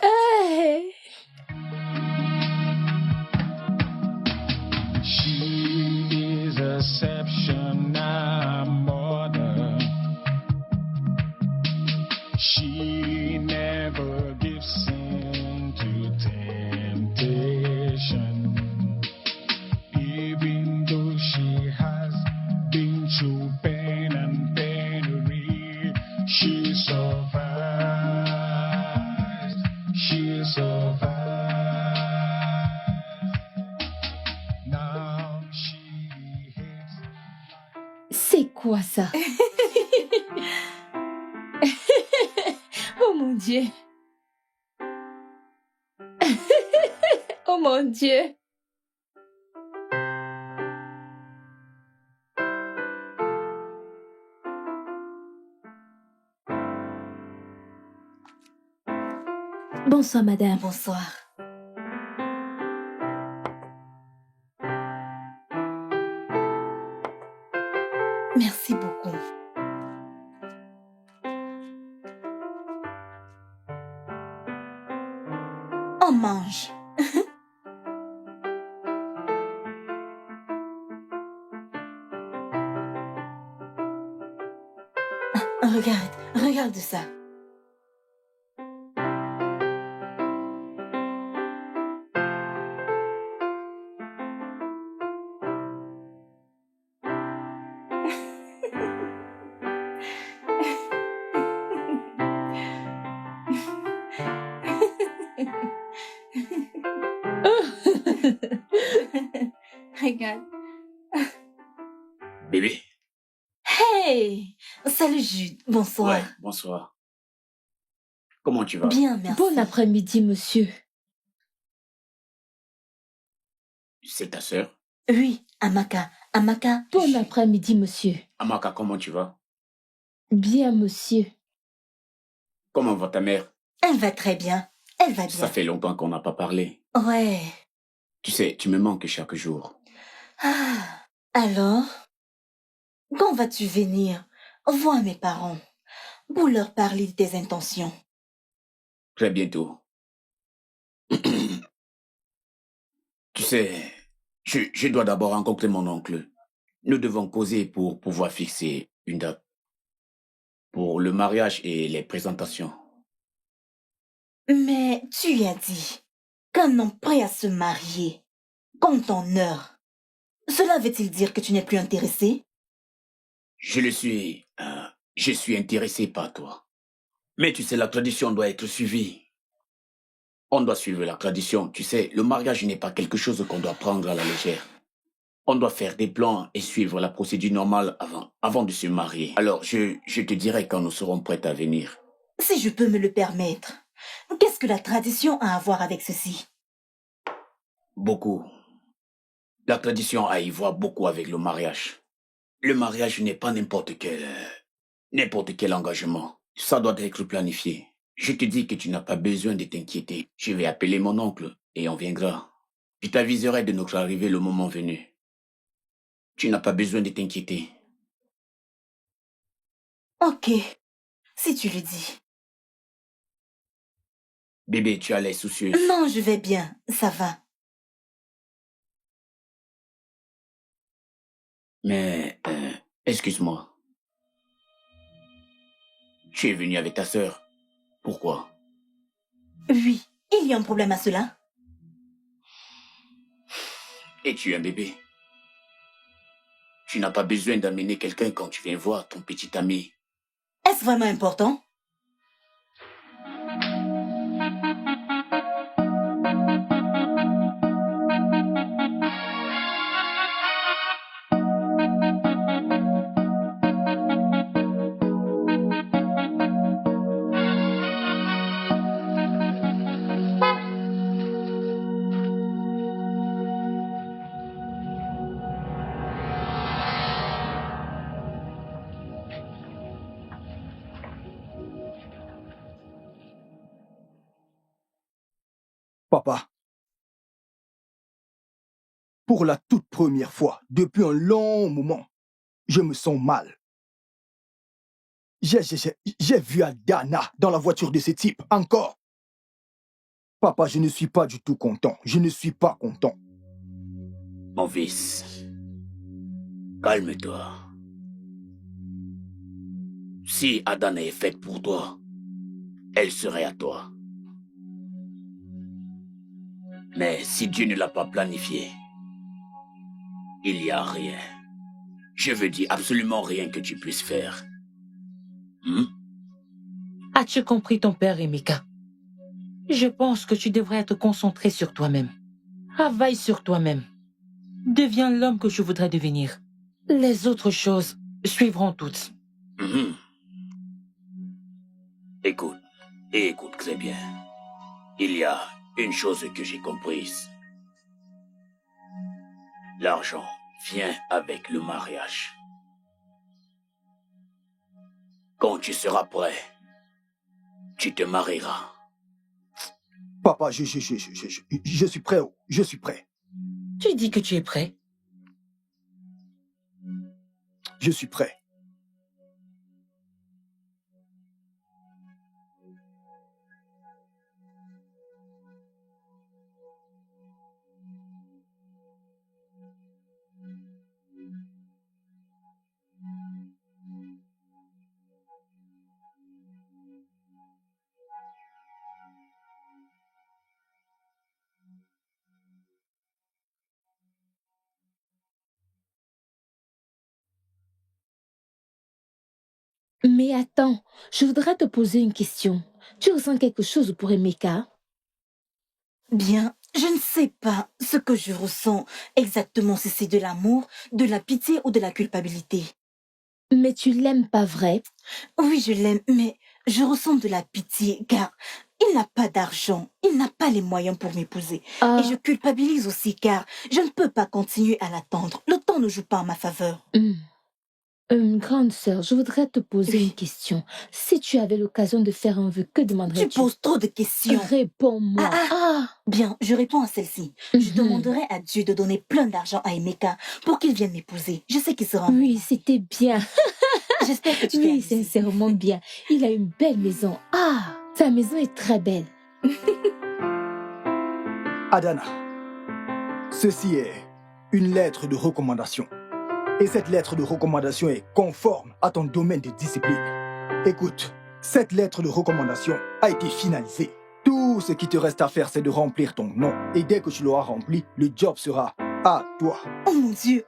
Hey. She is exceptional mother. She never gives in to temptation. Even though she has been through pain and penury, she survives. She survives. Now she hates. C'est quoi ça? Oh mon Dieu. Oh mon Dieu. Bonsoir, madame. Bonsoir. Merci beaucoup. On mange. Regarde ça. Regarde. Bébé? Hey! Salut Jude. Bonsoir. Ouais, bonsoir. Comment tu vas? Bien, merci. Bon après-midi, monsieur. C'est ta sœur? Oui, Amaka. Amaka. Bon après-midi, monsieur. Amaka, comment tu vas? Bien, monsieur. Comment va ta mère? Elle va très bien. Elle va bien. Ça fait longtemps qu'on n'a pas parlé. Ouais. Tu sais, tu me manques chaque jour. Ah, alors? Quand vas-tu venir voir mes parents pour leur parler de tes intentions? Très bientôt. Tu sais, je dois d'abord rencontrer mon oncle. Nous devons causer pour pouvoir fixer une date pour le mariage et les présentations. Mais tu y as dit qu'un homme prêt à se marier compte en heure. Cela veut-il dire que tu n'es plus intéressé? Je suis intéressé par toi. Mais tu sais, la tradition doit être suivie. On doit suivre la tradition. Tu sais, le mariage n'est pas quelque chose qu'on doit prendre à la légère. On doit faire des plans et suivre la procédure normale avant de se marier. Alors, je te dirai quand nous serons prêts à venir. Si je peux me le permettre, qu'est-ce que la tradition a à voir avec ceci? Beaucoup. La tradition a à y voir beaucoup avec le mariage. Le mariage n'est pas n'importe quel engagement. Ça doit être planifié. Je te dis que tu n'as pas besoin de t'inquiéter. Je vais appeler mon oncle et on viendra. Je t'aviserai de notre arrivée le moment venu. Tu n'as pas besoin de t'inquiéter. Ok, si tu le dis. Bébé, tu as l'air soucieuse. Non, je vais bien, ça va. Mais, excuse-moi. Tu es venu avec ta sœur. Pourquoi? Oui, il y a un problème à cela. Et tu es un bébé. Tu n'as pas besoin d'amener quelqu'un quand tu viens voir ton petit ami. Est-ce vraiment important? Papa, pour la toute première fois, depuis un long moment, je me sens mal. J'ai vu Adana dans la voiture de ce type, encore. Papa, je ne suis pas du tout content. Je ne suis pas content. Mon fils, calme-toi. Si Adana est faite pour toi, elle serait à toi. Mais si Dieu ne l'a pas planifié, il n'y a rien. Je veux dire absolument rien que tu puisses faire. As-tu compris ton père, Emeka? Je pense que tu devrais être concentré sur toi-même. Travaille sur toi-même. Deviens l'homme que je voudrais devenir. Les autres choses suivront toutes. Écoute, et écoute très bien. Il y a une chose que j'ai comprise. L'argent vient avec le mariage. Quand tu seras prêt, tu te marieras. Papa, je suis prêt. Je suis prêt. Tu dis que tu es prêt? Je suis prêt. Mais attends, je voudrais te poser une question. Tu ressens quelque chose pour Emeka? Bien, je ne sais pas ce que je ressens exactement, si c'est de l'amour, de la pitié ou de la culpabilité. Mais tu l'aimes pas vrai? Oui, je l'aime, mais je ressens de la pitié car il n'a pas d'argent, il n'a pas les moyens pour m'épouser. Et je culpabilise aussi car je ne peux pas continuer à l'attendre. Le temps ne joue pas en ma faveur. Grande sœur, je voudrais te poser une question. Si tu avais l'occasion de faire un vœu, que demanderais-tu? Tu poses trop de questions. Réponds-moi. Bien, je réponds à celle-ci. Je demanderai à Dieu de donner plein d'argent à Emeka pour qu'il vienne m'épouser. Je sais qu'il sera... Oui, c'était bien. J'espère que tu Oui, sincèrement bien. Il a une belle maison. Sa maison est très belle. Adana, ceci est une lettre de recommandation. Et cette lettre de recommandation est conforme à ton domaine de discipline. Écoute, cette lettre de recommandation a été finalisée. Tout ce qui te reste à faire, c'est de remplir ton nom. Et dès que tu l'auras rempli, le job sera à toi. Oh mon Dieu,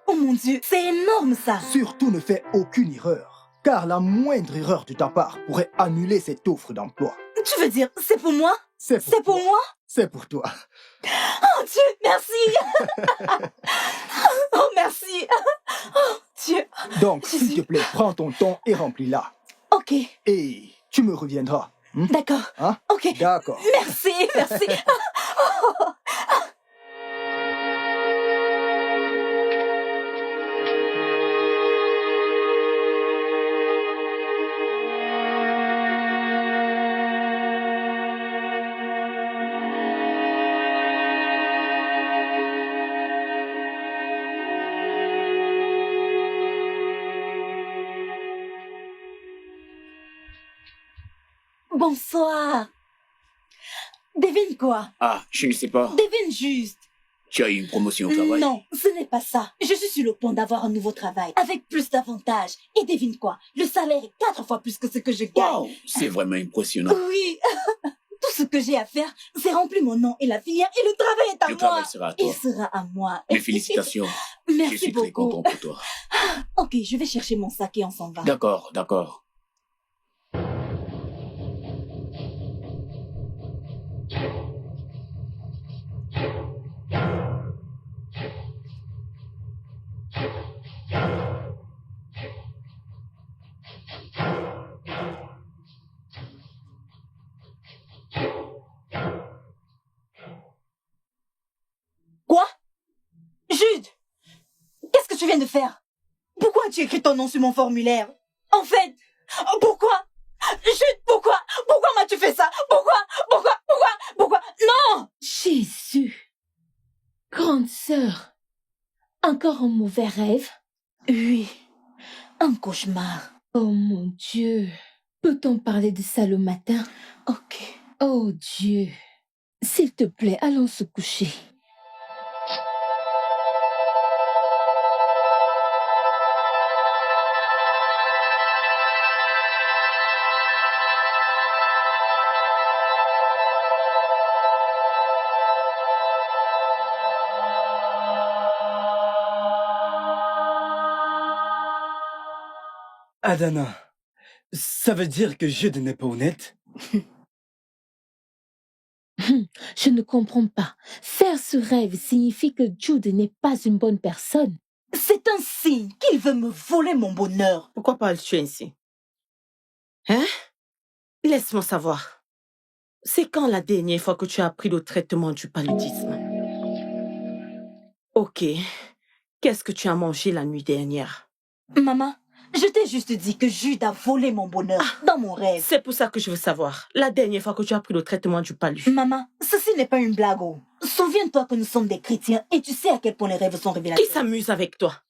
c'est énorme ça. Surtout ne fais aucune erreur, car la moindre erreur de ta part pourrait annuler cette offre d'emploi. Tu veux dire, c'est pour moi? C'est pour moi? C'est pour toi. Oh Dieu, merci. Oh merci. Oh Dieu. Donc, s'il te plaît, prends ton temps et remplis-la. Ok. Et tu me reviendras. D'accord. Hein? Ok. D'accord. Merci. Bonsoir. Devine quoi? Ah, je ne sais pas. Devine juste. Tu as eu une promotion au travail? Non, ce n'est pas ça. Je suis sur le point d'avoir un nouveau travail, avec plus d'avantages. Et devine quoi? Le salaire est 4 fois plus que ce que je gagne. Wow, c'est vraiment impressionnant. Oui. Tout ce que j'ai à faire, c'est remplir mon nom et la filière, et le travail est à Le moi. travail sera à toi. Il sera à moi. Mes félicitations. Merci Je suis très beaucoup. content pour toi. Ok, je vais chercher mon sac et on s'en va. D'accord, d'accord. Quoi? Jude! Qu'est-ce que tu viens de faire? Pourquoi as-tu écrit ton nom sur mon formulaire? En fait, pourquoi? Jude, pourquoi? Pourquoi m'as-tu fait ça? Pourquoi? Non! Jésus. Grande sœur. Encore un mauvais rêve? Oui, un cauchemar. Oh mon Dieu. Peut-on parler de ça le matin? Ok. Oh Dieu. S'il te plaît, allons se coucher. Adana, ça veut dire que Jude n'est pas honnête? Je ne comprends pas. Faire ce rêve signifie que Jude n'est pas une bonne personne. C'est un signe qu'il veut me voler mon bonheur. Pourquoi parles-tu ainsi? Hein? Laisse-moi savoir. C'est quand la dernière fois que tu as pris le traitement du paludisme? Ok. Qu'est-ce que tu as mangé la nuit dernière? Maman, je t'ai juste dit que Jude a volé mon bonheur dans mon rêve. C'est pour ça que je veux savoir. La dernière fois que tu as pris le traitement du palu. Maman, ceci n'est pas une blague. Oh. Souviens-toi que nous sommes des chrétiens et tu sais à quel point les rêves sont révélateurs. Qui s'amuse avec toi?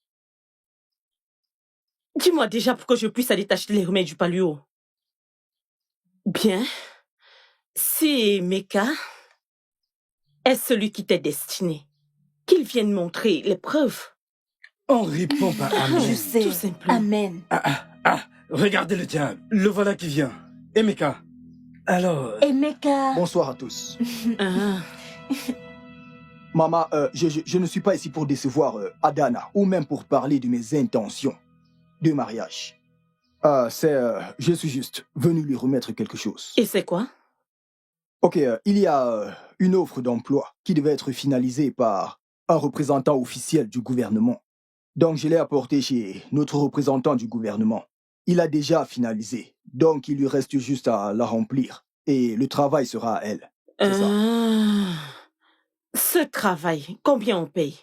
Dis-moi déjà pour que je puisse aller t'acheter les remèdes du paluo. Bien. Si Meka est celui qui t'est destiné, qu'il vienne montrer les preuves. On répond par Je Amen. sais. Tout simplement. Amen. Regardez le diable. Le voilà qui vient. Emeka. Alors, Et Meka... Bonsoir à tous. Ah. Maman, je ne suis pas ici pour décevoir Adana, ou même pour parler de mes intentions de mariage. Je suis juste venu lui remettre quelque chose. Et c'est quoi? Ok, il y a une offre d'emploi qui devait être finalisée par un représentant officiel du gouvernement. Donc je l'ai apportée chez notre représentant du gouvernement. Il a déjà finalisé, donc il lui reste juste à la remplir. Et le travail sera à elle. C'est ça. Ce travail, combien on paye?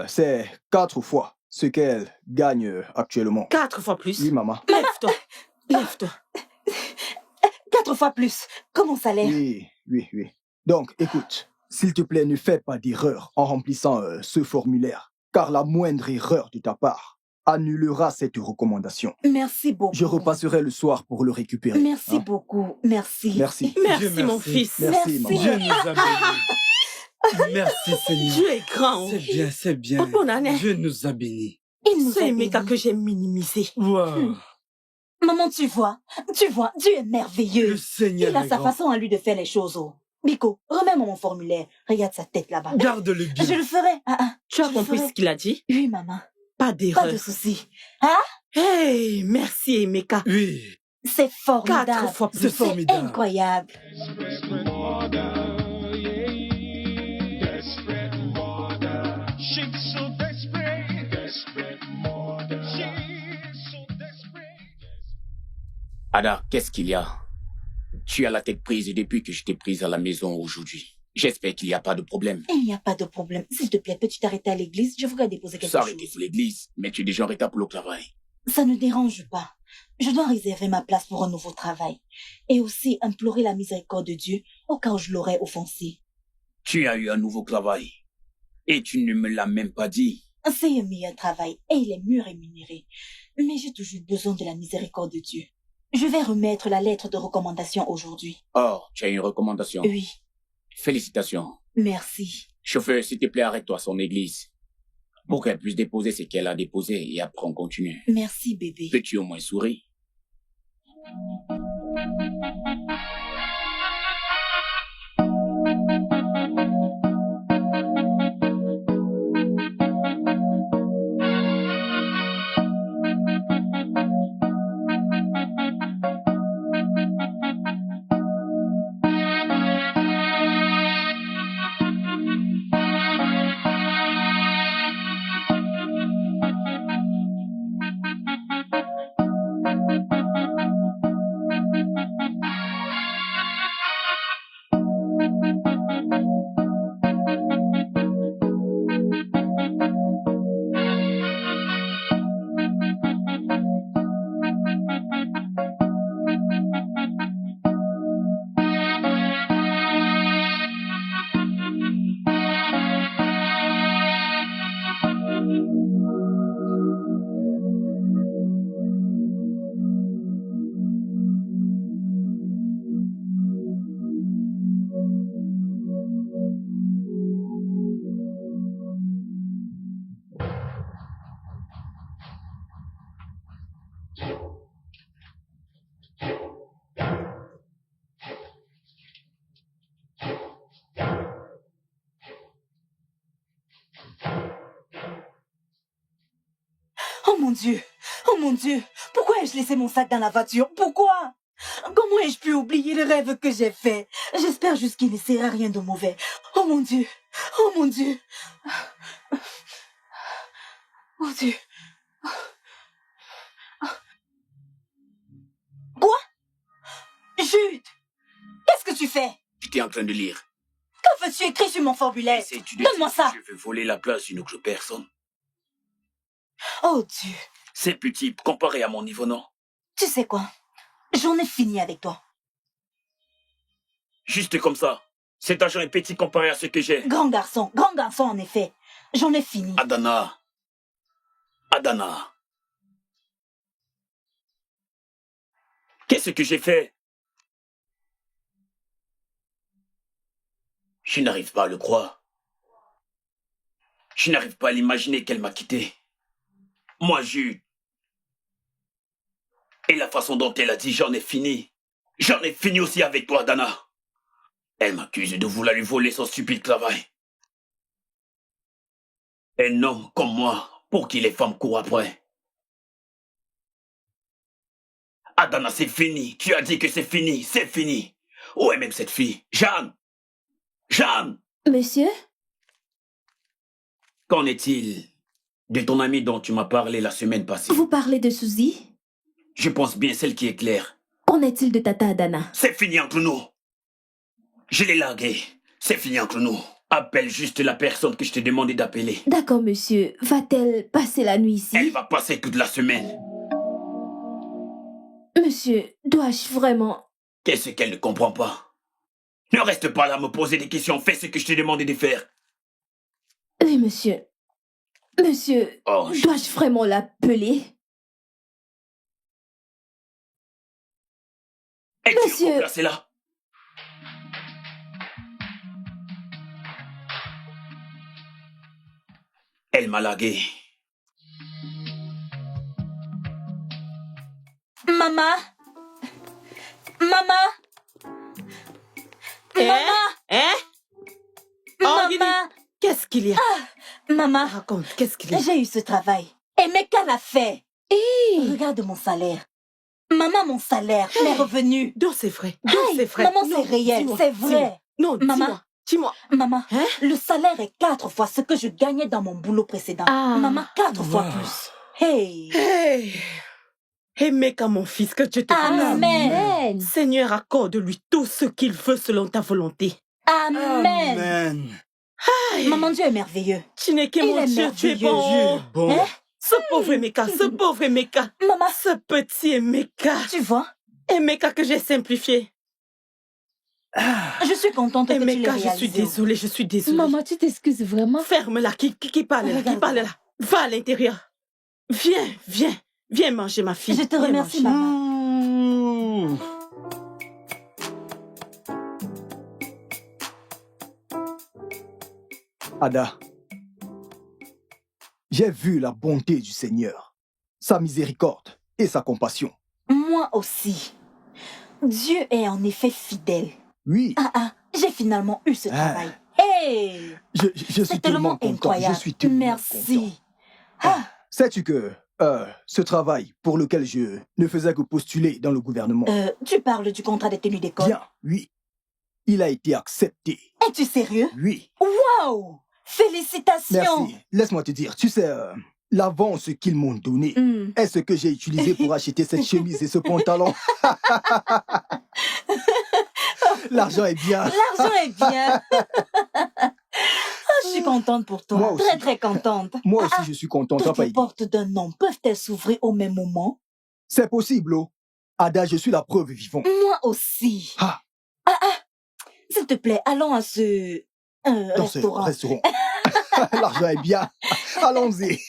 C'est 4 fois ce qu'elle gagne actuellement. 4 fois plus? Oui, maman. Lève-toi. Lève-toi. 4 fois plus. Comment ça l'air? Oui. Donc, écoute, s'il te plaît, ne fais pas d'erreur en remplissant ce formulaire, car la moindre erreur de ta part annulera cette recommandation. Merci beaucoup. Je repasserai le soir pour le récupérer. Merci hein. beaucoup. Merci. Merci. Merci, Dieu mon merci. fils. Merci, maman. Dieu nous a bénis. Merci Seigneur. Dieu est grand. C'est bien. Bonne année. Dieu nous a bénis. Il nous a C'est Emeka bénis. que j'ai minimisé. Wow. Maman, tu vois, Dieu est merveilleux. Le Seigneur Il a est sa grand. façon à lui de faire les choses. Oh. Biko, remets-moi mon formulaire. Regarde sa tête là-bas. Garde-le bien. Je le ferai. Tu as Je compris ferai. ce qu'il a dit? Oui, maman. Pas Pas d'erreur. de souci. Hey, merci Emeka. Oui. C'est formidable. 4 fois C'est plus. formidable. Incroyable. Desperate order, yeah. Desperate order. She's so desperate. Desperate order. She's so desperate. Ada, qu'est-ce qu'il y a? Tu as la tête prise depuis que je t'ai prise à la maison aujourd'hui. J'espère qu'il n'y a pas de problème. Il n'y a pas de problème. S'il te plaît, peux-tu t'arrêter à l'église? Je voudrais déposer quelque S'arrêter chose. pour l'église, mais tu es déjà en retard pour le travail. Ça ne dérange pas. Je dois réserver ma place pour un nouveau travail. Et aussi implorer la miséricorde de Dieu au cas où je l'aurais offensé. Tu as eu un nouveau travail. Et tu ne me l'as même pas dit. C'est un meilleur travail et il est mieux rémunéré. Mais j'ai toujours besoin de la miséricorde de Dieu. Je vais remettre la lettre de recommandation aujourd'hui. Oh, tu as une recommandation. Oui, Félicitations. merci. Chauffeur, s'il te plaît, arrête-toi à son église. Pour qu'elle puisse déposer ce qu'elle a déposé et après on continue. Merci, bébé. Peux-tu au moins sourire? Oh mon Dieu, pourquoi ai-je laissé mon sac dans la voiture? Pourquoi? Comment ai-je pu oublier le rêve que j'ai fait? J'espère juste qu'il ne sera rien de mauvais. Oh mon Dieu, oh mon Dieu. Oh Dieu. Quoi? Jude, qu'est-ce que tu fais? J'étais en train de lire. Que veux-tu écrire sur mon formulaire? Donne-moi ça. Je veux voler la place d'une autre personne. Oh Dieu. C'est petit comparé à mon niveau, non? Tu sais quoi? J'en ai fini avec toi. Juste comme ça. Cet argent est petit comparé à ce que j'ai. Grand garçon en effet. J'en ai fini. Adana. Adana. Qu'est-ce que j'ai fait? Je n'arrive pas à le croire. Je n'arrive pas à l'imaginer qu'elle m'a quitté. Moi, Jude. Et la façon dont elle a dit j'en ai fini. J'en ai fini aussi avec toi, Dana. Elle m'accuse de vouloir lui voler son stupide travail. Un homme comme moi, pour qui les femmes courent après. Adana, c'est fini. Tu as dit que c'est fini. C'est fini. Où est même cette fille? Jeanne! Jeanne! Monsieur? Qu'en est-il de ton amie dont tu m'as parlé la semaine passée? Vous parlez de Suzy? Je pense bien celle qui est claire. Qu'en est-il de Tata Adana? C'est fini entre nous. Je l'ai larguée. C'est fini entre nous. Appelle juste la personne que je t'ai demandé d'appeler. D'accord, monsieur. Va-t-elle passer la nuit ici? Elle va passer toute la semaine. Monsieur, dois-je vraiment... Qu'est-ce qu'elle ne comprend pas? Ne reste pas là à me poser des questions. Fais ce que je t'ai demandé de faire. Oui, monsieur. Monsieur, Oh, dois-je vraiment l'appeler? Es-tu Monsieur. replacé là? Elle m'a largué. Maman? Maman? Hein? Oh, Maman? Yini, qu'est-ce qu'il y a? Maman, Raconte, qu'est-ce qu'il y a? j'ai eu ce travail. Et Meka l'a fait. Regarde mon salaire. Maman, mon salaire, mes revenus. Non, c'est vrai. Non, Hey, c'est vrai. maman, Non, c'est réel, dis-moi, c'est dis-moi. vrai. Non, Maman. dis-moi. Maman, Hein? le salaire est 4 fois ce que je gagnais dans mon boulot précédent. Ah. Maman, 4 fois Wow. plus. Hey. Hey! Aimez qu'à mon fils, que Dieu te Amen. Amen. Seigneur, accorde-lui tout ce qu'il veut selon ta volonté. Amen. Amen. Maman, Dieu est merveilleux. Tu n'es que Il mon est Dieu, tu es merveilleux. bon. Dieu est bon. Hein? Ce pauvre Emeka, ce pauvre Emeka. Maman, Ce petit Emeka. tu vois, Emeka que j'ai simplifié. je suis contente que tu l'aies Emeka, réalisé. je suis désolée. Maman, tu t'excuses vraiment? Ferme-la, qui parle là, qui Regarde. parle là. Va à l'intérieur. Viens manger ma fille. Je te Viens remercie, manger. maman. Ada, j'ai vu la bonté du Seigneur, sa miséricorde et sa compassion. Moi aussi. Dieu est en effet fidèle. Oui. J'ai finalement eu ce travail. Hey! Je suis tellement content. Incroyable. Je suis tellement Merci. content. Sais-tu que ce travail pour lequel je ne faisais que postuler dans le gouvernement... Tu parles du contrat des tenues d'école? Bien, oui. Il a été accepté. Es-tu sérieux? Oui. Waouh! Félicitations! Merci. Laisse-moi te dire, tu sais, l'avance qu'ils m'ont donné est ce que j'ai utilisé pour acheter cette chemise et ce pantalon. L'argent est bien. L'argent est bien. Je suis contente pour toi. Moi aussi. Très, très contente. Moi aussi, je suis contente. Toutes les portes d'un homme peuvent-elles s'ouvrir au même moment? C'est possible, oh. Ada, je suis la preuve vivante. Moi aussi. S'il te plaît, allons à ce restaurant. Restaurant. L'argent est bien. Allons-y.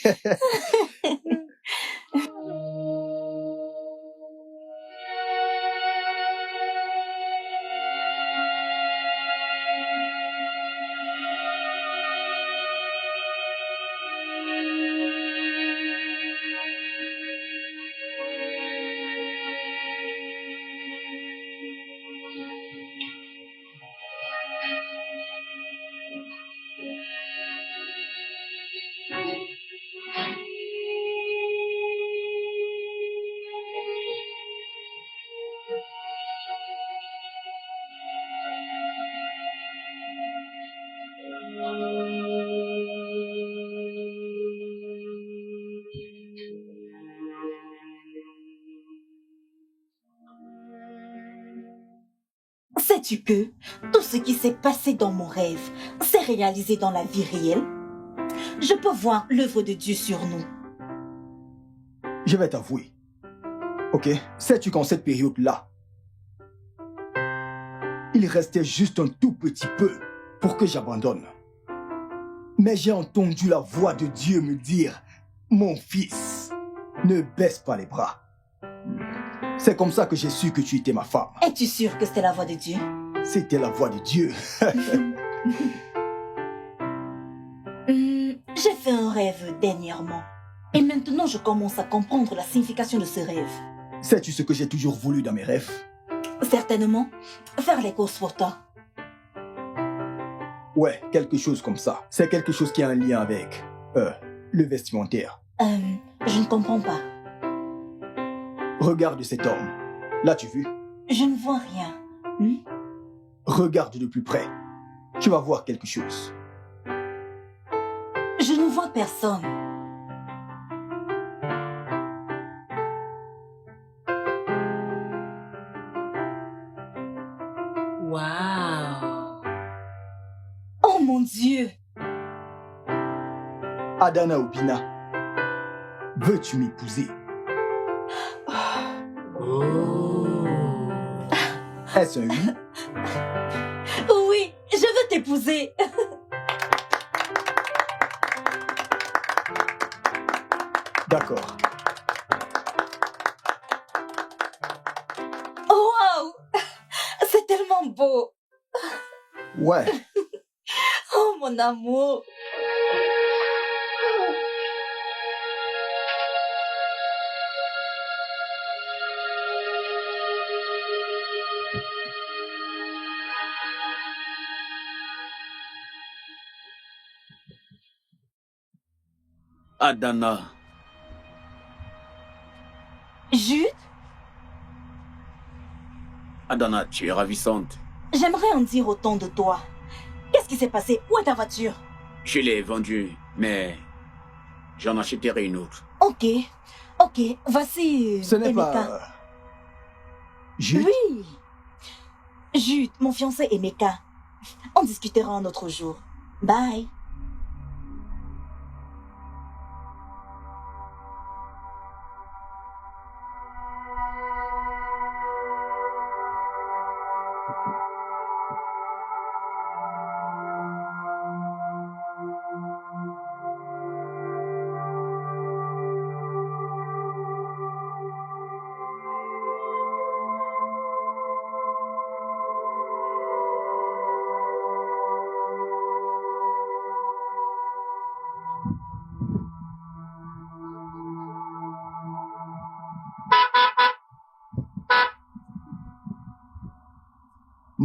Sais-tu que tout ce qui s'est passé dans mon rêve s'est réalisé dans la vie réelle? Je peux voir l'œuvre de Dieu sur nous. Je vais t'avouer. Ok? Sais-tu qu'en cette période-là, il restait juste un tout petit peu pour que j'abandonne. Mais j'ai entendu la voix de Dieu me dire, mon fils, ne baisse pas les bras. C'est comme ça que j'ai su que tu étais ma femme. Es-tu sûr que c'est la voix de Dieu? C'était la voix de Dieu. J'ai fait un rêve dernièrement. Et maintenant, je commence à comprendre la signification de ce rêve. Sais-tu ce que j'ai toujours voulu dans mes rêves? Certainement, faire les courses pour toi. Ouais, quelque chose comme ça. C'est quelque chose qui a un lien avec le vestimentaire. Je ne comprends pas. Regarde cet homme. L'as-tu vu? Je ne vois rien. Regarde de plus près. Tu vas voir quelque chose. Je ne vois personne. Waouh! Oh mon Dieu! Adana Obina, veux-tu m'épouser? Est-ce un oui? Oui, je veux t'épouser. D'accord. Waouh! C'est tellement beau. Ouais. Oh mon amour. Adana. Jude? Adana, tu es ravissante. J'aimerais en dire autant de toi. Qu'est-ce qui s'est passé? Où est ta voiture? Je l'ai vendue, mais j'en achèterai une autre. Ok, voici Ce n'est Emeka. pas... Jude? Oui. Jude, mon fiancé Emeka. On discutera un autre jour. Bye.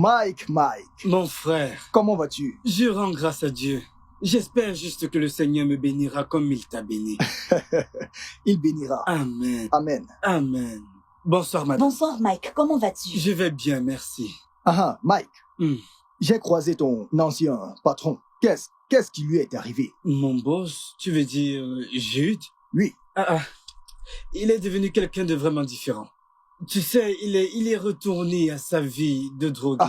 Mike. Mon frère, Comment vas-tu? je rends grâce à Dieu. J'espère juste que le Seigneur me bénira comme il t'a béni. Il bénira. Amen. Amen. Amen. Bonsoir, madame. Bonsoir, Mike. Comment vas-tu? Je vais bien, merci. Ah, Mike. Hmm. J'ai croisé ton ancien patron. Qu'est-ce qui lui est arrivé? Mon boss, tu veux dire Jude? Oui. Il est devenu quelqu'un de vraiment différent. Tu sais, il est retourné à sa vie de drogué.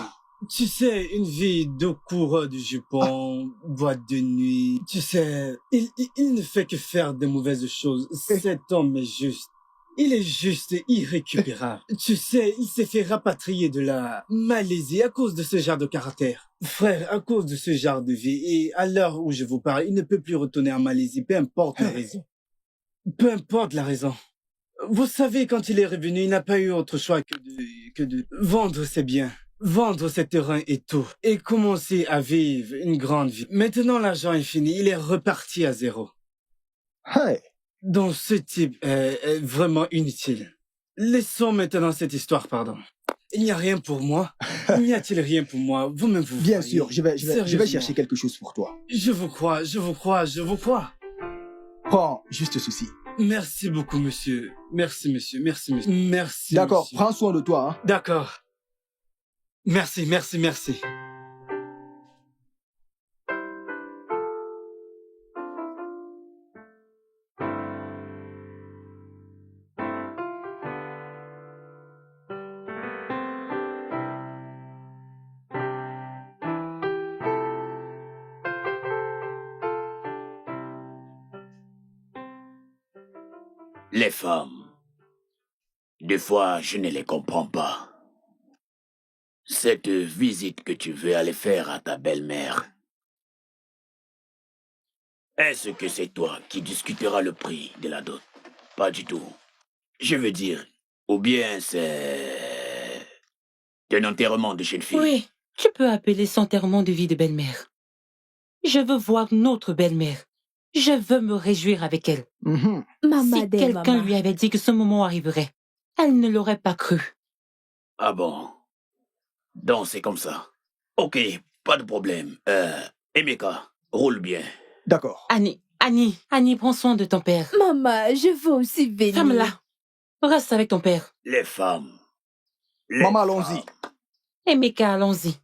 Tu sais, une vie de coureur de jupons, boîte de nuit. Tu sais, il ne fait que faire de mauvaises choses. Cet homme est juste. Il est juste irrécupérable. Tu sais, il s'est fait rapatrier de la Malaisie à cause de ce genre de caractère. Frère, à cause de ce genre de vie. Et à l'heure où je vous parle, il ne peut plus retourner en Malaisie, peu importe la raison. Peu importe la raison. Vous savez, quand il est revenu, il n'a pas eu autre choix que de vendre ses biens, vendre ses terrains et tout, et commencer à vivre une grande vie. Maintenant, l'argent est fini, il est reparti à zéro. Hey. Donc, ce type est vraiment inutile. Laissons maintenant cette histoire, pardon. Il n'y a rien pour moi. N'y a-t-il rien pour moi? Vous-même, vous Bien voyez. sûr, je vais Sérieusement. chercher quelque chose pour toi. Je vous crois. Prends juste ceci. Merci beaucoup, monsieur. Merci, monsieur. Merci, D'accord, monsieur. prends soin de toi, hein. D'accord. Merci. Les femmes, des fois, je ne les comprends pas. Cette visite que tu veux aller faire à ta belle-mère, est-ce que c'est toi qui discuteras le prix de la dot? Pas du tout. Je veux dire, ou bien c'est un enterrement de jeune fille. Oui, tu peux appeler son enterrement de vie de belle-mère. Je veux voir notre belle-mère. Je veux me réjouir avec elle. Mhm. Si quelqu'un lui avait dit que ce moment arriverait, elle ne l'aurait pas cru. Ah bon? Donc c'est comme ça. Ok, pas de problème. Emeka, roule bien. D'accord. Annie, prends soin de ton père. Maman, je veux aussi venir. Ferme-la. Reste avec ton père. Les femmes. Maman, allons-y. Emeka, allons-y.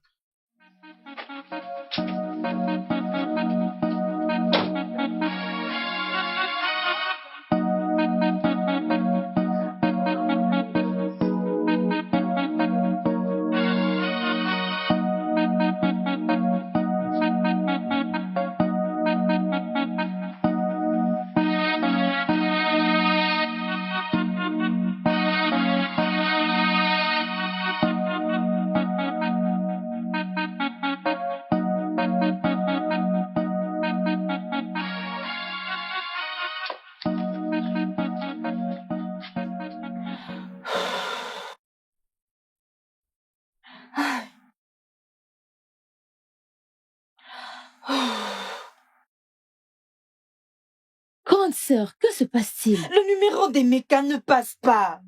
Grande sœur, que se passe-t-il? Le numéro d'Emeka ne passe pas.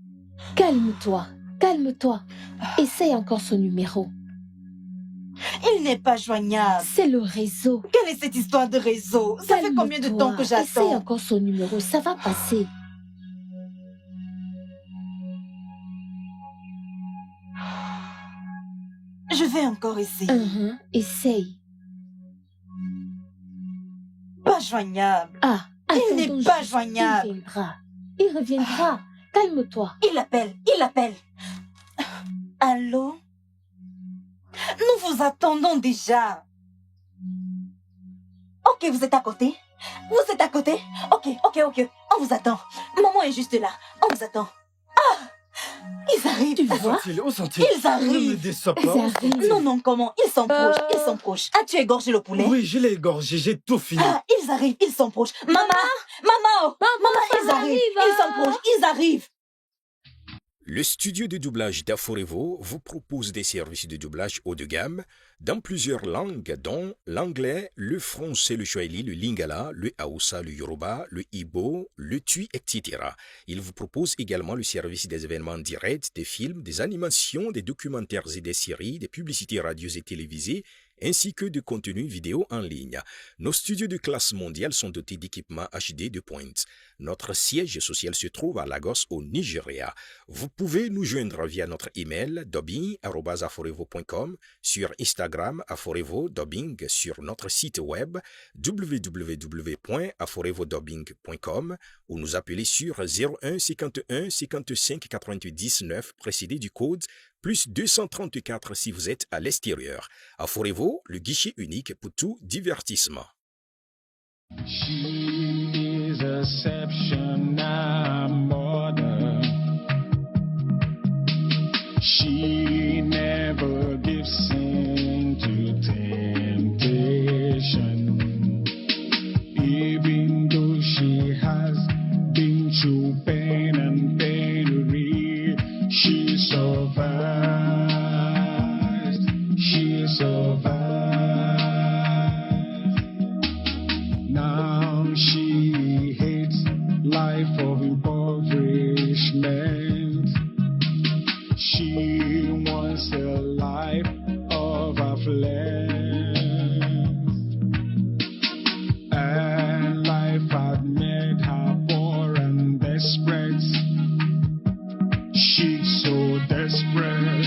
Calme-toi. Essaye encore son numéro. Il n'est pas joignable. C'est le réseau. Quelle est cette histoire de réseau? Ça fait combien de temps que Essaye j'attends? encore son numéro, ça va passer. Je vais encore essayer. Essaye. Pas joignable. Ah, Il n'est attendons pas juste. joignable. Il reviendra. Calme-toi. Il appelle. Allô? Nous vous attendons déjà. Ok, vous êtes à côté? Ok. On vous attend. Maman est juste là. On vous attend. Ah! Ils arrivent. Tu vois? Où sont-ils? Ils arrivent. Ne me déçois pas. Ils arrivent. Non, comment? Ils s'approchent. As-tu égorgé le poulet? Oui, je l'ai égorgé, j'ai tout fini. Ah, ils arrivent, ils s'approchent. Maman, ils arrivent. Ils s'approchent, ils arrivent. Le studio de doublage d'Aforevo vous propose des services de doublage haut de gamme dans plusieurs langues, dont l'anglais, le français, le swahili, le lingala, le haoussa, le yoruba, le igbo, le tui, etc. Il vous propose également le service des événements directs, des films, des animations, des documentaires et des séries, des publicités radio et télévisées, ainsi que de contenus vidéo en ligne. Nos studios de classe mondiale sont dotés d'équipements HD de pointe. Notre siège social se trouve à Lagos, au Nigeria. Vous pouvez nous joindre via notre email dubbing@aforevo.com, sur Instagram aforevo-dubbing, sur notre site web www.aforevo-dubbing.com ou nous appeler sur 01 51 55 90 9 précédé du code plus 234 si vous êtes à l'extérieur. Aforevo, le guichet unique pour tout divertissement. She is exceptional mother. She never gives in to temptation. Even though she has been through pain and penury, she survives. She survives. Now she hates life of impoverishment. She wants a life of affluence. And life had made her poor and desperate. She's so desperate.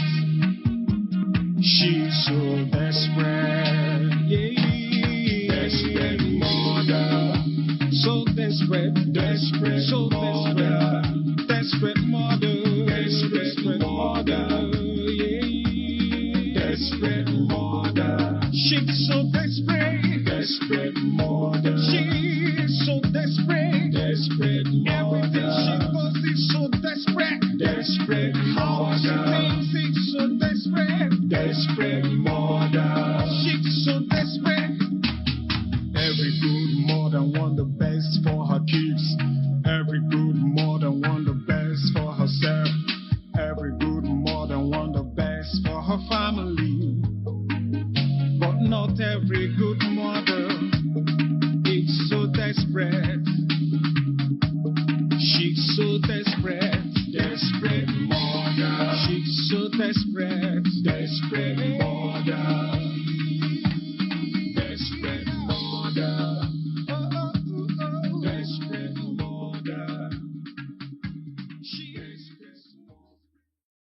She's so desperate. Yeah. Desperate mother. So desperate. Desperate. So desperate. Desperate mother. Desperate mother. Yeah. Desperate mother. She's so desperate. Desperate mother. She's so desperate. Desperate mother. Everything she does is so desperate. Desperate mother. She's so desperate. Desperate mother. She's so desperate. Every good mother want the best for her kids. Every good mother want the best for herself. Every good mother want the best for her family. But not every good mother is so desperate. She's so desperate. Desperate mother. She's so desperate. Desperate mother.